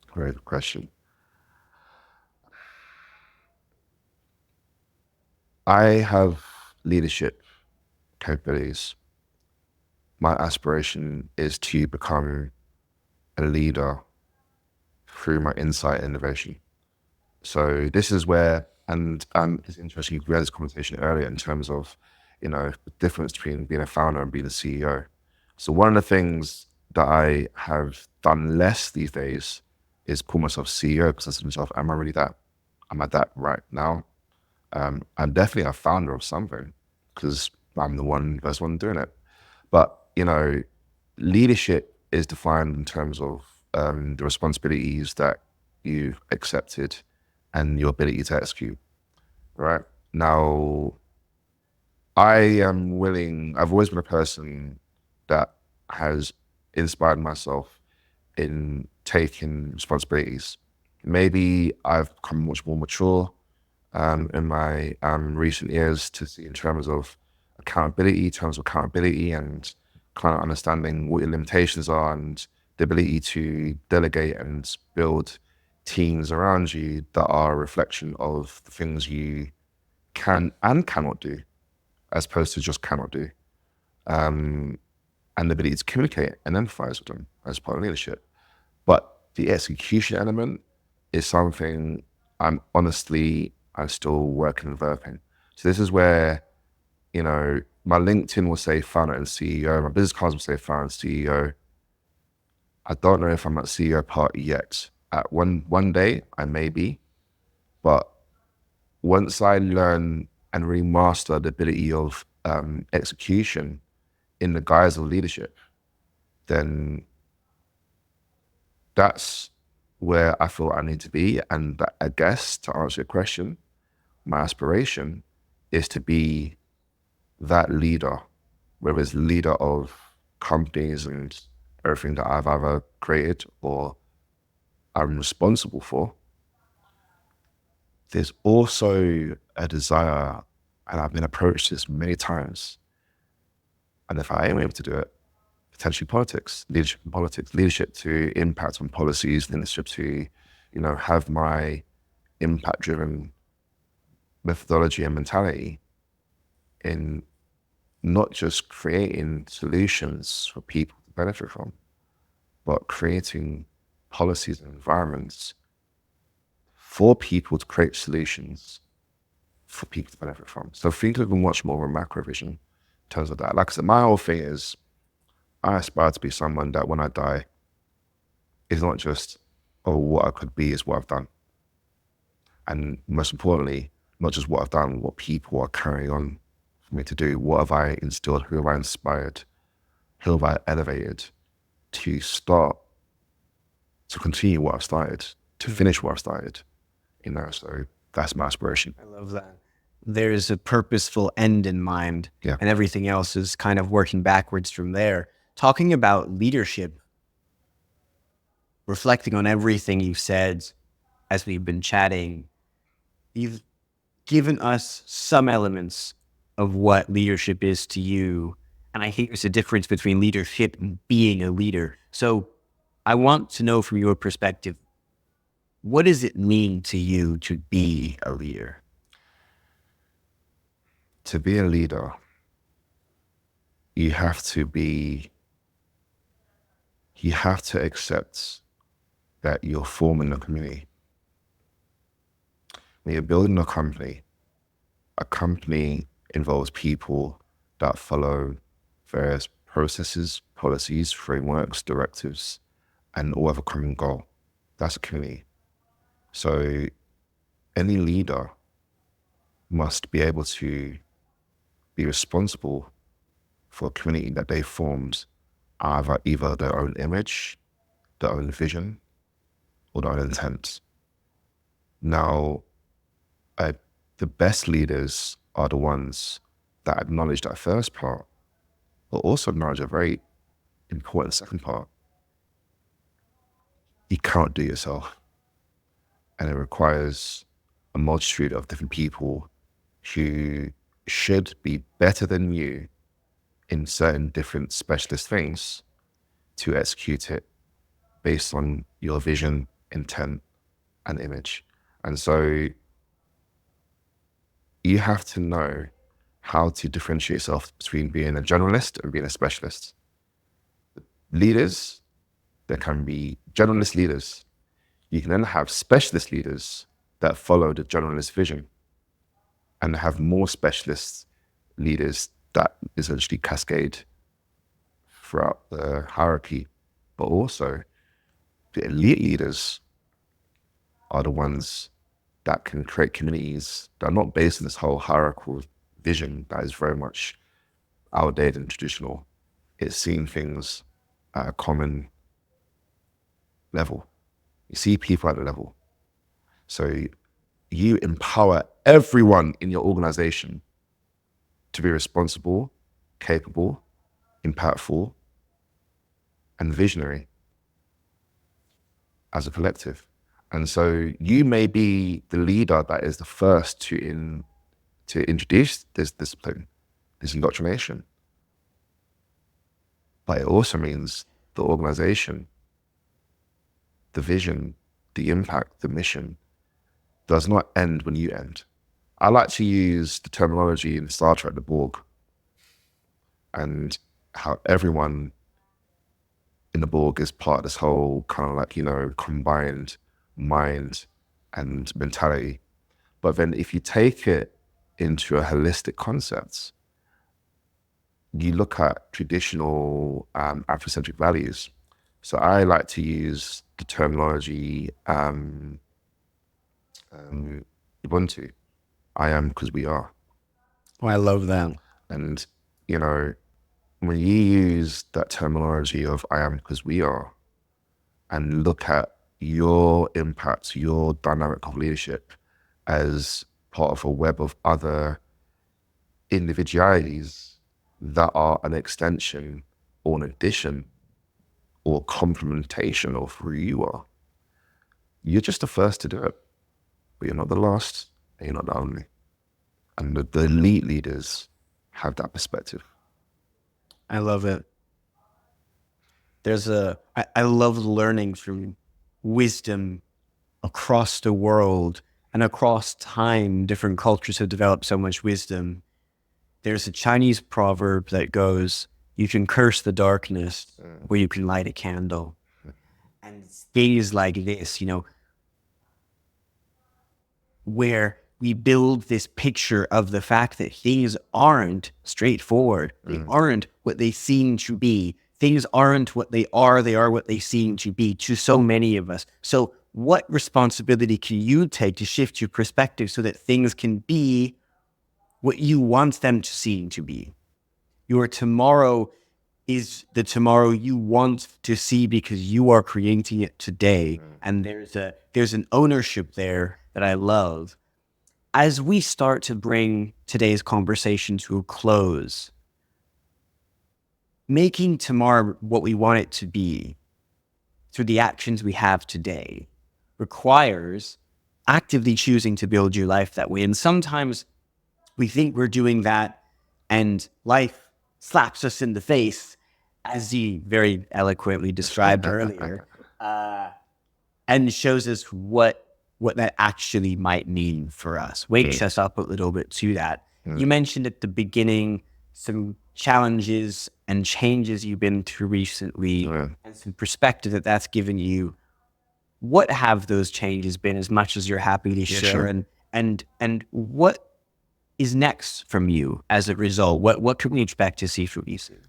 Great question. I have leadership capabilities. My aspiration is to become a leader through my insight and innovation. So this is where, and it's interesting, we had this conversation earlier in terms of, the difference between being a founder and being a CEO. So one of the things that I have done less these days is call myself CEO, because I said to myself, am I really that? Am I that right now? I'm definitely a founder of something, because I'm the first one doing it. But, leadership is defined in terms of the responsibilities that you accepted and your ability to execute, right? Now, I've always been a person that has inspired myself in taking responsibilities. Maybe I've become much more mature in my recent years to see in terms of accountability, and kind of understanding what your limitations are, and the ability to delegate and build teams around you that are a reflection of the things you can and cannot do, as opposed to just cannot do. And the ability to communicate and empathize with them as part of leadership. But The execution element is something I'm still working and developing. So this is where, my LinkedIn will say founder and CEO, my business cards will say founder and CEO. I don't know if I'm at CEO part yet. At one day, I may be, but once I learn and really master the ability of execution in the guise of leadership, then that's where I feel I need to be. And that, I guess, to answer your question, my aspiration is to be that leader, whether it's leader of companies and everything that I've either created or I'm responsible for. There's also a desire, and I've been approached this many times, and if I am able to do it, potentially politics, leadership to impact on policies, leadership to, have my impact-driven methodology and mentality in not just creating solutions for people to benefit from, but creating policies and environments for people to create solutions for people to benefit from. So think of it much more of a macro vision in terms of that. Like I said, my whole thing is I aspire to be someone that when I die, it's not just, oh, what I could be is what I've done. And most importantly, not just what I've done, what people are carrying on for me to do. What have I instilled? Who have I inspired? Who have I elevated to continue what I've started, to finish what I've started? So that's my aspiration. I love that. There's a purposeful end in mind, Yeah. and everything else is kind of working backwards from there. Talking about leadership, reflecting on everything you've said as we've been chatting, you've given us some elements of what leadership is to you. And I think there's a difference between leadership and being a leader. So I want to know from your perspective, what does it mean to you to be a leader? To be a leader, you have to accept that you're forming a community. When you're building a company involves people that follow various processes, policies, frameworks, directives, and all have a common goal. That's a community. So any leader must be able to be responsible for a community that they formed, either their own image, their own vision, or their own intent. Now, the best leaders are the ones that acknowledge that first part, but also acknowledge a very important second part. You can't do yourself. And it requires a multitude of different people who should be better than you in certain different specialist things to execute it based on your vision, intent, and image. And so you have to know how to differentiate yourself between being a generalist and being a specialist. Leaders, there can be generalist leaders. You can then have specialist leaders that follow the generalist vision, and have more specialist leaders that essentially cascade throughout the hierarchy. But also, the elite leaders are the ones that can create communities that are not based on this whole hierarchical vision that is very much outdated and traditional. It's seeing things at a common level. You see people at the level. So you empower everyone in your organization to be responsible, capable, impactful, and visionary as a collective. And so you may be the leader that is the first to introduce this discipline, this indoctrination. But it also means the organization, the vision, the impact, the mission does not end when you end. I like to use the terminology in Star Trek, the Borg, and how everyone in the Borg is part of this whole kind of like, combined mind and mentality. But then if you take it into a holistic concept, you look at traditional Afrocentric values. So I like to use the terminology Ubuntu. I am because we are. Oh, I love that. And, when you use that terminology of I am because we are, and look at your impact, your dynamic of leadership as part of a web of other individualities that are an extension or an addition or complementation of who you are, you're just the first to do it, but you're not the last and you're not the only. And the elite leaders have that perspective. I love it. I love learning from wisdom across the world and across time. Different cultures have developed so much wisdom. There's a Chinese proverb that goes, you can curse the darkness or you can light a candle. And it's days like this, where we build this picture of the fact that things aren't straightforward. They aren't what they seem to be. Things aren't what they are what they seem to be to so many of us. So what responsibility can you take to shift your perspective so that things can be what you want them to seem to be? Your tomorrow is the tomorrow you want to see because you are creating it today. And there's an ownership there that I love. As we start to bring today's conversation to a close, making tomorrow what we want it to be through the actions we have today requires actively choosing to build your life that way. And sometimes we think we're doing that and life slaps us in the face, as you very eloquently described earlier, and shows us what that actually might mean for us, wakes us up a little bit to that. You mentioned at the beginning some challenges and changes you've been through recently and some perspective that's given you. What have those changes been, as much as you're happy to share? Sure. And what is next from you as a result? What can we expect to see from you soon?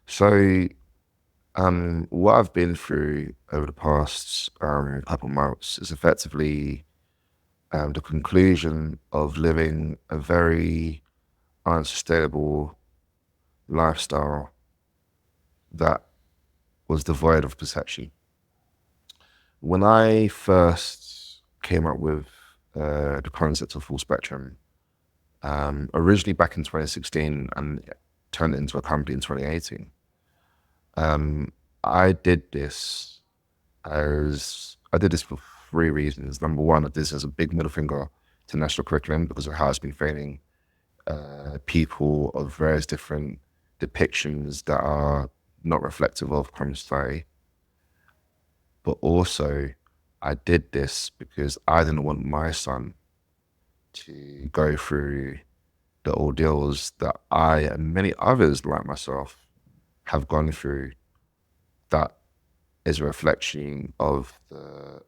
So what I've been through over the past couple months is effectively the conclusion of living a very unsustainable lifestyle that was devoid of perception. When I first came up with the concept of FullSpektrum, originally back in 2016 and turned it into a company in 2018, I did this for three reasons. Number one, I did this as a big middle finger to national curriculum because of how it's been failing people of various different depictions that are not reflective of current society. But also, I did this because I didn't want my son to go through the ordeals that I and many others like myself have gone through. That is a reflection of the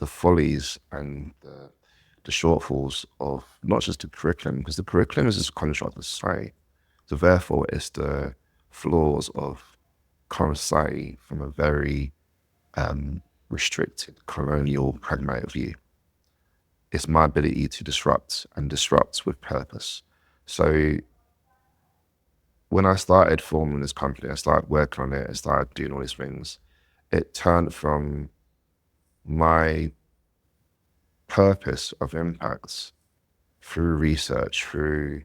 follies and the shortfalls of not just the curriculum, because the curriculum is just a construct of society. So therefore, it's the flaws of current society from a very restricted, colonial, pragmatic view. It's my ability to disrupt and disrupt with purpose. So when I started forming this company, I started working on it, I started doing all these things, it turned from my purpose of impacts through research, through,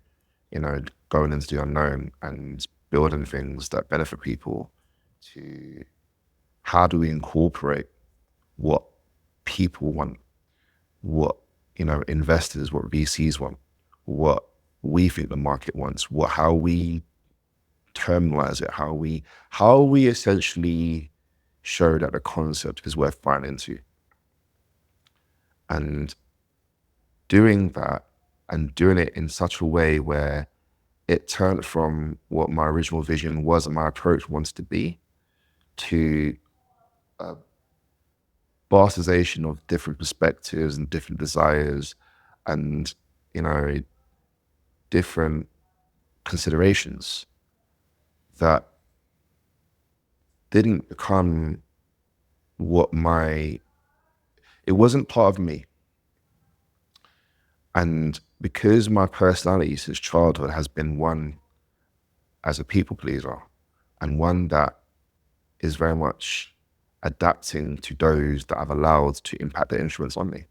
going into the unknown and building things that benefit people, to how do we incorporate what people want, what, investors, what VCs want, what we think the market wants, how we terminalize it, how we essentially show that the concept is worth buying into. And doing that and doing it in such a way where it turned from what my original vision was and my approach wanted to be to a bastardization of different perspectives and different desires and, different considerations that didn't become it wasn't part of me. And because my personality since childhood has been one as a people pleaser and one that is very much adapting to those that I've allowed to impact their influence on me,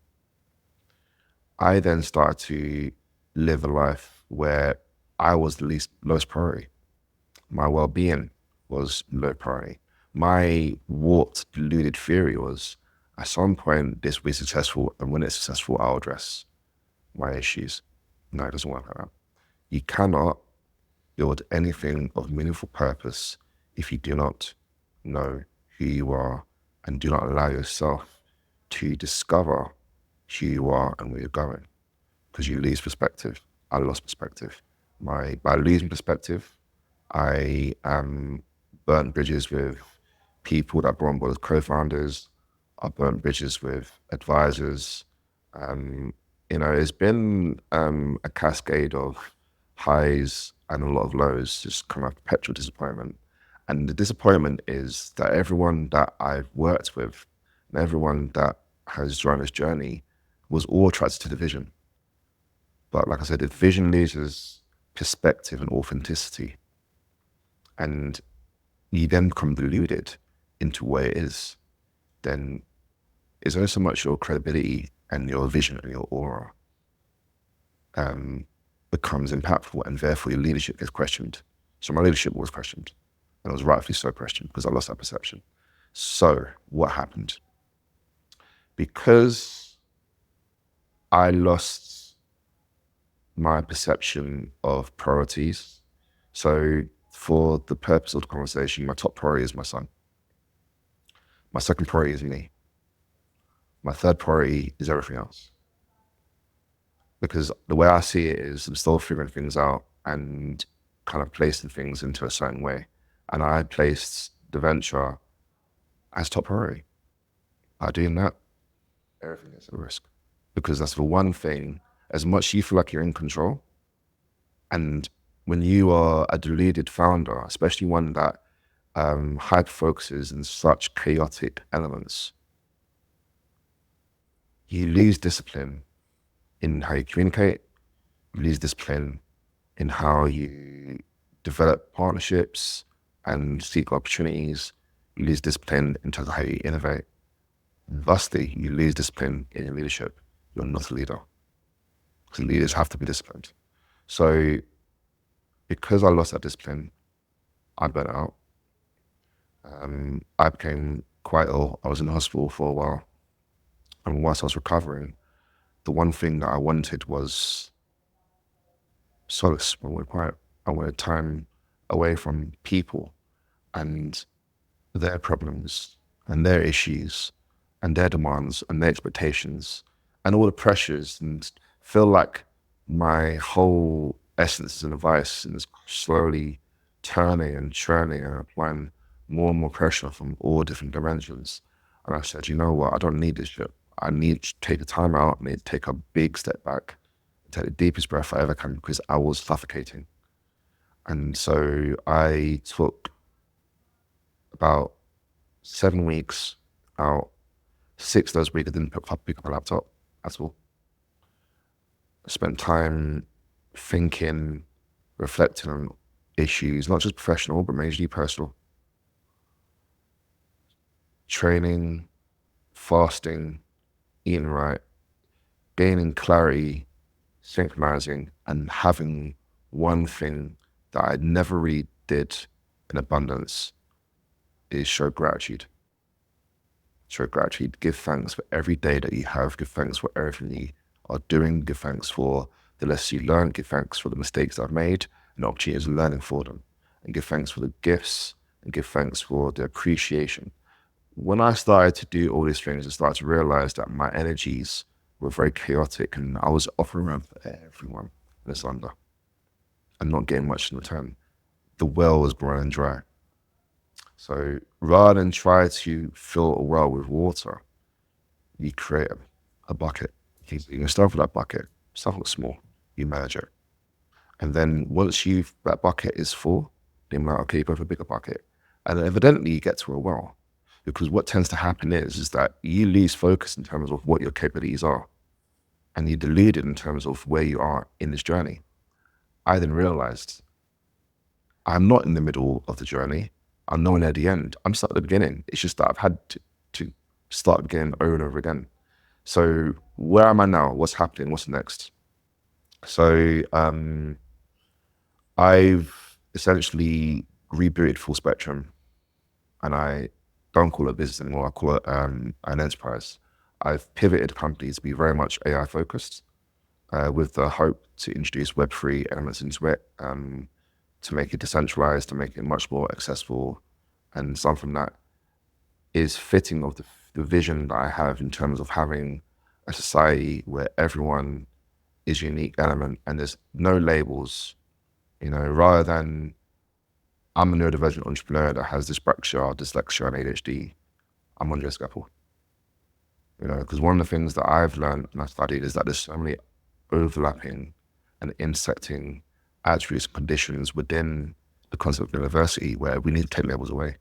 I then started to live a life where I was the lowest priority. My well-being was low priority. My warped, deluded theory was, at some point, this will be successful, and when it's successful, I'll address my issues. No, it doesn't work like that. You cannot build anything of meaningful purpose if you do not know who you are and do not allow yourself to discover who you are and where you're going, because you lose perspective. I lost perspective. By losing perspective, I burnt bridges with people that brought on board as co-founders. I burnt bridges with advisors. It's been a cascade of highs and a lot of lows, just kind of perpetual disappointment. And the disappointment is that everyone that I've worked with and everyone that has joined this journey was all attracted to the vision. But like I said, if vision loses perspective and authenticity, and you then become deluded into what it is, then it's only so much your credibility and your vision and your aura becomes impactful, and therefore your leadership gets questioned. So my leadership was questioned, and it was rightfully so questioned because I lost that perception. So what happened? Because I lost my perception of priorities. So for the purpose of the conversation, my top priority is my son. My second priority is me. My third priority is everything else. Because the way I see it is I'm still figuring things out and kind of placing things into a certain way. And I placed the venture as top priority. By doing that, everything is at risk. Because that's the one thing, as much you feel like you're in control, and when you are a deluded founder, especially one that hyper focuses in such chaotic elements, you lose discipline in how you communicate, you lose discipline in how you develop partnerships and seek opportunities, you lose discipline in terms of how you innovate. Thusly, you lose discipline in your leadership. You're not a leader. Because leaders have to be disciplined. So because I lost that discipline, I burnt out. I became quite ill. I was in the hospital for a while. And whilst I was recovering, the one thing that I wanted was solace. I wanted quiet. I wanted time away from people and their problems and their issues and their demands and their expectations and all the pressures, and feel like my whole essence is in a vice and is slowly turning and churning and applying more and more pressure from all different dimensions. And I said, you know what? I don't need this shit. I need to take a time out. I need to take a big step back, take the deepest breath I ever can, because I was suffocating. And so I took about 7 weeks out. 6 of those weeks I didn't pick up a laptop at all. I spent time thinking, reflecting on issues, not just professional, but majorly personal. Training, fasting, eating right, gaining clarity, synchronizing, and having one thing that I never really did in abundance is show gratitude. Show gratitude, give thanks for every day that you have, give thanks for everything you are doing, give thanks for the lessons you learned, give thanks for the mistakes I've made and the opportunities of learning for them, and give thanks for the gifts and give thanks for the appreciation. When I started to do all these things, I started to realize that my energies were very chaotic and I was offering around for everyone in this under and not getting much in return. The well was running dry. So rather than try to fill a well with water, you create a bucket. You can start with that bucket, start with small, you merge it. And then once that bucket is full, then like, okay, you go for a bigger bucket. And then evidently you get to a well. Because what tends to happen is that you lose focus in terms of what your capabilities are. And you delude it in terms of where you are in this journey. I then realized I'm not in the middle of the journey. I'm nowhere near the end. I'm still at the beginning. It's just that I've had to start again over and over again. So where am I now? What's happening? What's next? So I've essentially rebooted FullSpektrum, and I don't call it a business anymore. I call it an enterprise. I've pivoted the company to be very much AI focused, with the hope to introduce Web3 elements into it, to make it decentralized, to make it much more accessible, and something that is fitting of the vision that I have in terms of having a society where everyone is a unique element and there's no labels, rather than I'm a neurodivergent entrepreneur that has dyspraxia, dyslexia, and ADHD. I'm André Skepple. Because one of the things that I've learned and I studied is that there's so many overlapping and intersecting attributes and conditions within the concept of neurodiversity where we need to take labels away.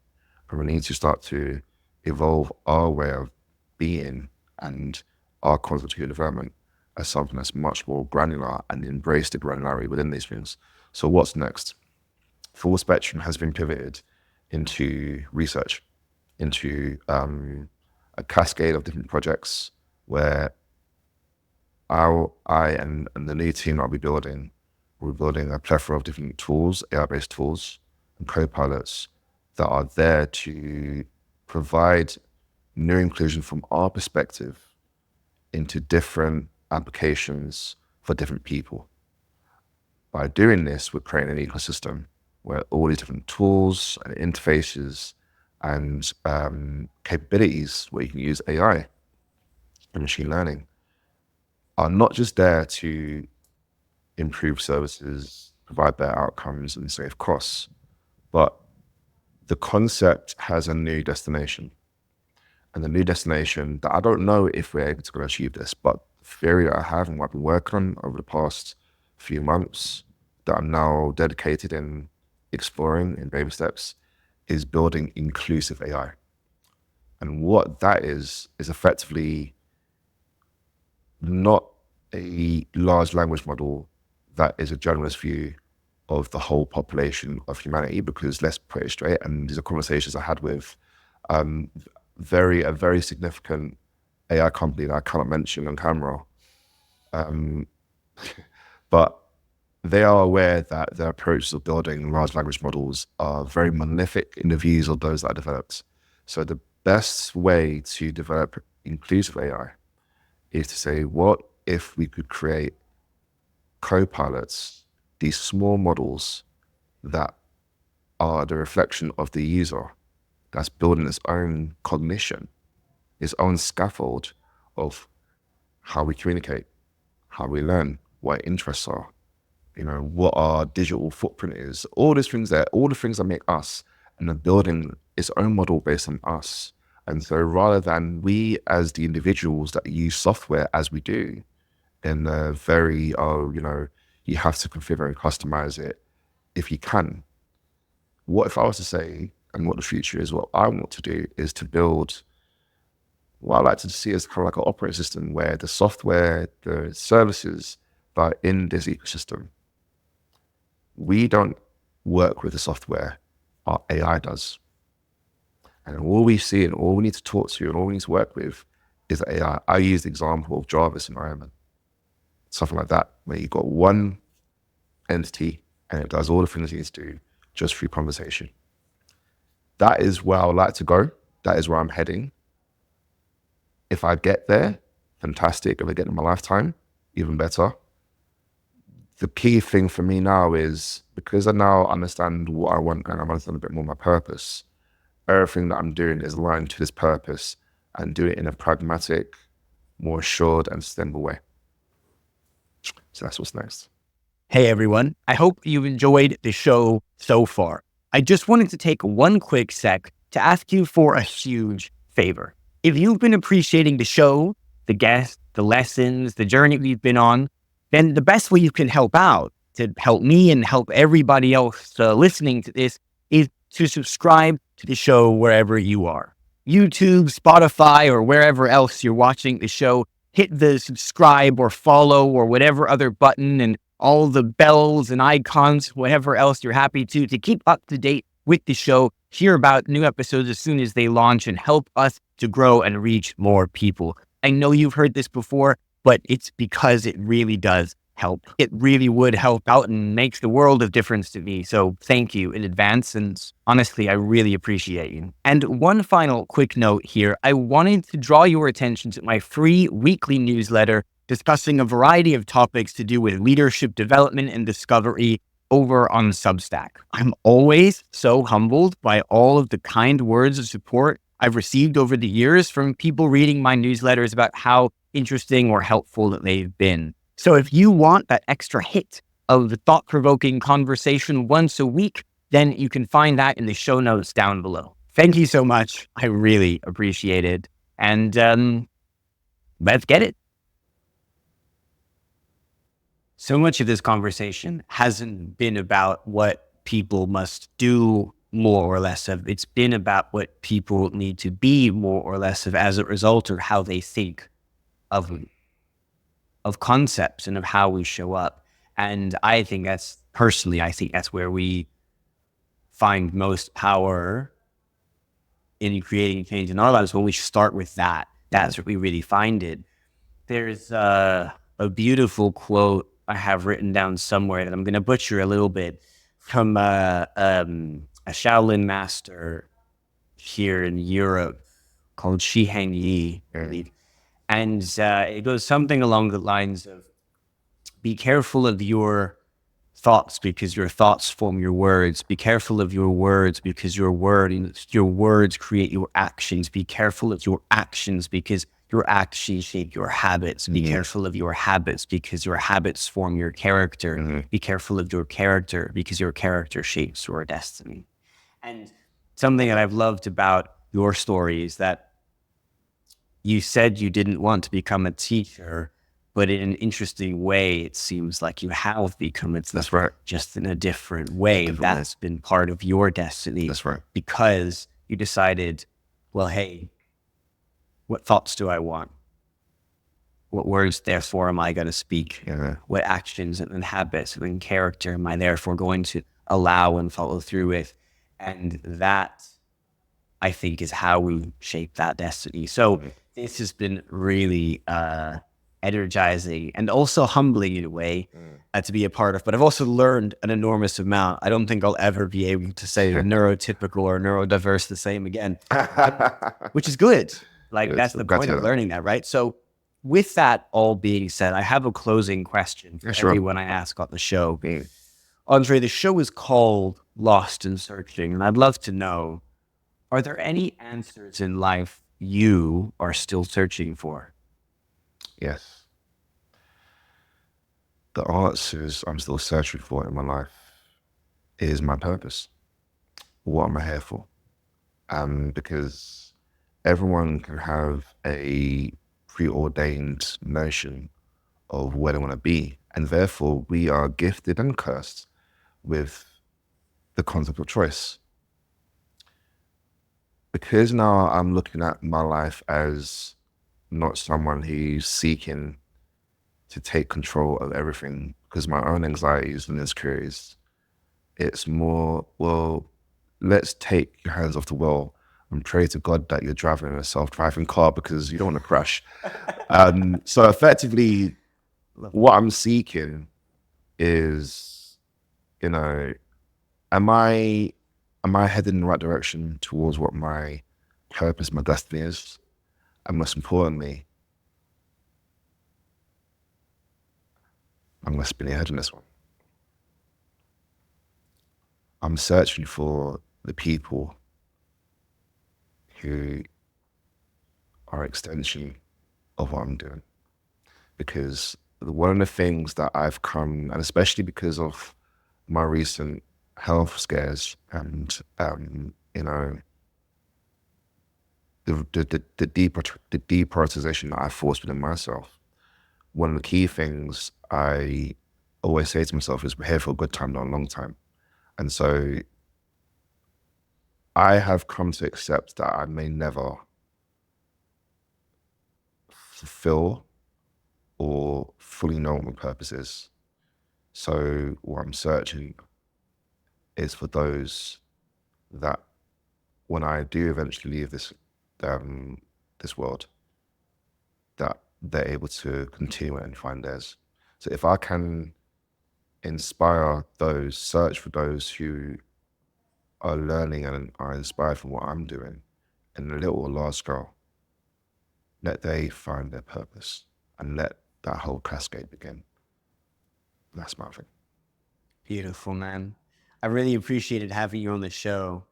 And we need to start to evolve our way of being and our concept of development as something that's much more granular and embrace the granularity within these things. So what's next? FullSpektrum has been pivoted into research, into a cascade of different projects where I and the new team that I'll be building, we're building a plethora of different tools, AI-based tools and co-pilots that are there to provide new inclusion from our perspective into different applications for different people. By doing this, we're creating an ecosystem where all these different tools and interfaces and capabilities where you can use AI and machine learning are not just there to improve services, provide better outcomes and save costs, but the concept has a new destination. And the new destination that I don't know if we're able to go achieve this, but the theory that I have and what I've been working on over the past few months that I'm now dedicated in exploring in baby steps is building inclusive AI. And what that is effectively not a large language model that is a generalist view of the whole population of humanity, because let's put it straight, and these are conversations I had with a very significant AI company that I cannot mention on camera. But they are aware that their approaches of building large language models are very monolithic in the views of those that are developed. So the best way to develop inclusive AI is to say, what if we could create co-pilots, these small models that are the reflection of the user, that's building its own cognition, its own scaffold of how we communicate, how we learn, what our interests are, what our digital footprint is, all these things there, all the things that make us, and then building its own model based on us. And so rather than we as the individuals that use software as we do, in a very, you have to configure and customize it if you can. What if I was to say, and what the future is, what I want to do is to build what I like to see as kind of like an operating system where the software, the services that are in this ecosystem, we don't work with the software, our AI does. And all we see and all we need to talk to and all we need to work with is AI. I use the example of Jarvis environment, something like that, where you've got one entity and it does all the things it needs to do just through conversation. That is where I would like to go. That is where I'm heading. If I get there, fantastic. If I get in my lifetime, even better. The key thing for me now is, because I now understand what I want and I understand a bit more my purpose, everything that I'm doing is aligned to this purpose and do it in a pragmatic, more assured and sustainable way. So that's what's next. Hey everyone, I hope you've enjoyed the show so far. I just wanted to take one quick sec to ask you for a huge favor. If you've been appreciating the show, the guests, the lessons, the journey we've been on, then the best way you can help out to help me and help everybody else listening to this is to subscribe to the show wherever you are. YouTube, Spotify, or wherever else you're watching the show, hit the subscribe or follow or whatever other button and all the bells and icons, whatever else you're happy to keep up to date with the show, hear about new episodes as soon as they launch, and help us to grow and reach more people. I know you've heard this before, but it's because it really does help. It really would help out and makes the world of difference to me. So thank you in advance. And honestly, I really appreciate you. And one final quick note here. I wanted to draw your attention to my free weekly newsletter discussing a variety of topics to do with leadership development and discovery over on Substack. I'm always so humbled by all of the kind words of support I've received over the years from people reading my newsletters about how interesting or helpful that they've been. So if you want that extra hit of the thought-provoking conversation once a week, then you can find that in the show notes down below. Thank you so much. I really appreciate it. And let's get it. So much of this conversation hasn't been about what people must do more or less of. It's been about what people need to be more or less of as a result of how they think of concepts and of how we show up. And I think that's where we find most power in creating change in our lives. When we start with that, that's where we really find it. There's a beautiful quote I have written down somewhere that I'm going to butcher a little bit from a Shaolin master here in Europe called Shiheng Yi, I believe. And it goes something along the lines of, be careful of your thoughts because your thoughts form your words. Be careful of your words because your words create your actions. Be careful of your actions because your actions shape your habits. Be careful of your habits because your habits form your character. Be careful of your character because your character shapes your destiny. And something that I've loved about your story is that you said you didn't want to become a teacher, but in an interesting way, it seems like you have become a teacher. That's right. Just in a different way. That's been part of your destiny. That's right. Because you decided, well, hey, what thoughts do I want? What words, therefore, am I going to speak? What actions and habits and character am I therefore going to allow and follow through with? And that, I think, is how we shape that destiny. So this has been really energizing and also humbling in a way to be a part of. But I've also learned an enormous amount. I don't think I'll ever be able to say neurotypical or neurodiverse the same again, which is good. Like, that's the point of learning that, right? So with that all being said, I have a closing question for everyone I ask on the show. Andre, the show is called Lost and Searching, and I'd love to know, are there any answers in life you are still searching for? Yes. The answers I'm still searching for in my life is my purpose. What am I here for? Because everyone can have a preordained notion of where they want to be. And therefore, we are gifted and cursed with the concept of choice. Because now I'm looking at my life as not someone who's seeking to take control of everything, because my own anxieties and insecurities, it's more, well, let's take your hands off the wheel and pray to God that you're driving a self-driving car because you don't want to crash. So effectively, what I'm seeking is, am I headed in the right direction towards what my purpose, my destiny is? And most importantly, I'm going to spin ahead in this one. I'm searching for the people who are extension of what I'm doing. Because one of the things that I've come, and especially because of my recent health scares and you know, the deprioritization that I forced within myself. One of the key things I always say to myself is, we're here for a good time, not a long time. And so I have come to accept that I may never fulfill or fully know what my purpose is. So what I'm searching is for those that, when I do eventually leave this this world, that they're able to continue it and find theirs. So if I can inspire those, search for those who are learning and are inspired from what I'm doing in a little or large scale, let they find their purpose and let that whole cascade begin. That's my thing. Beautiful, man. I really appreciated having you on the show.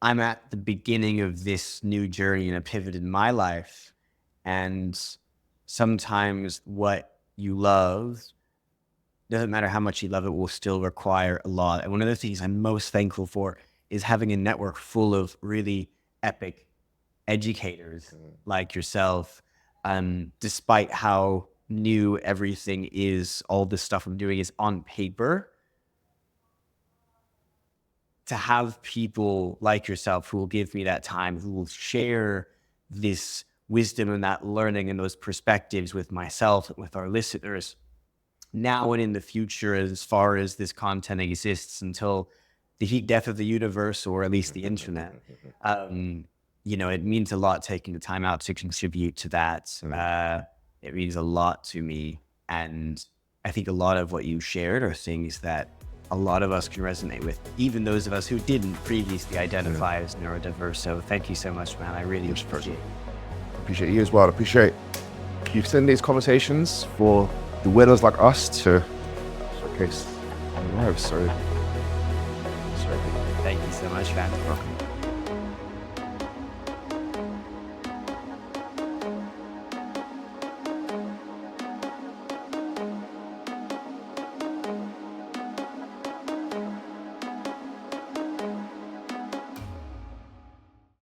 I'm at the beginning of this new journey and a pivot in my life. And sometimes what you love, doesn't matter how much you love it, will still require a lot. And one of the things I'm most thankful for is having a network full of really epic educators like yourself. Despite how new everything is, all this stuff I'm doing is on paper, to have people like yourself who will give me that time, who will share this wisdom and that learning and those perspectives with myself and with our listeners now and in the future, as far as this content exists until the heat death of the universe, or at least the internet. You know, it means a lot taking the time out to contribute to that. It means a lot to me. And I think a lot of what you shared are things that a lot of us can resonate with, even those of us who didn't previously identify as neurodiverse. So thank you so much, man. I really appreciate it. Appreciate you as well. I appreciate you sending these conversations for the winners like us to showcase our lives. So Thank you so much, man. welcome.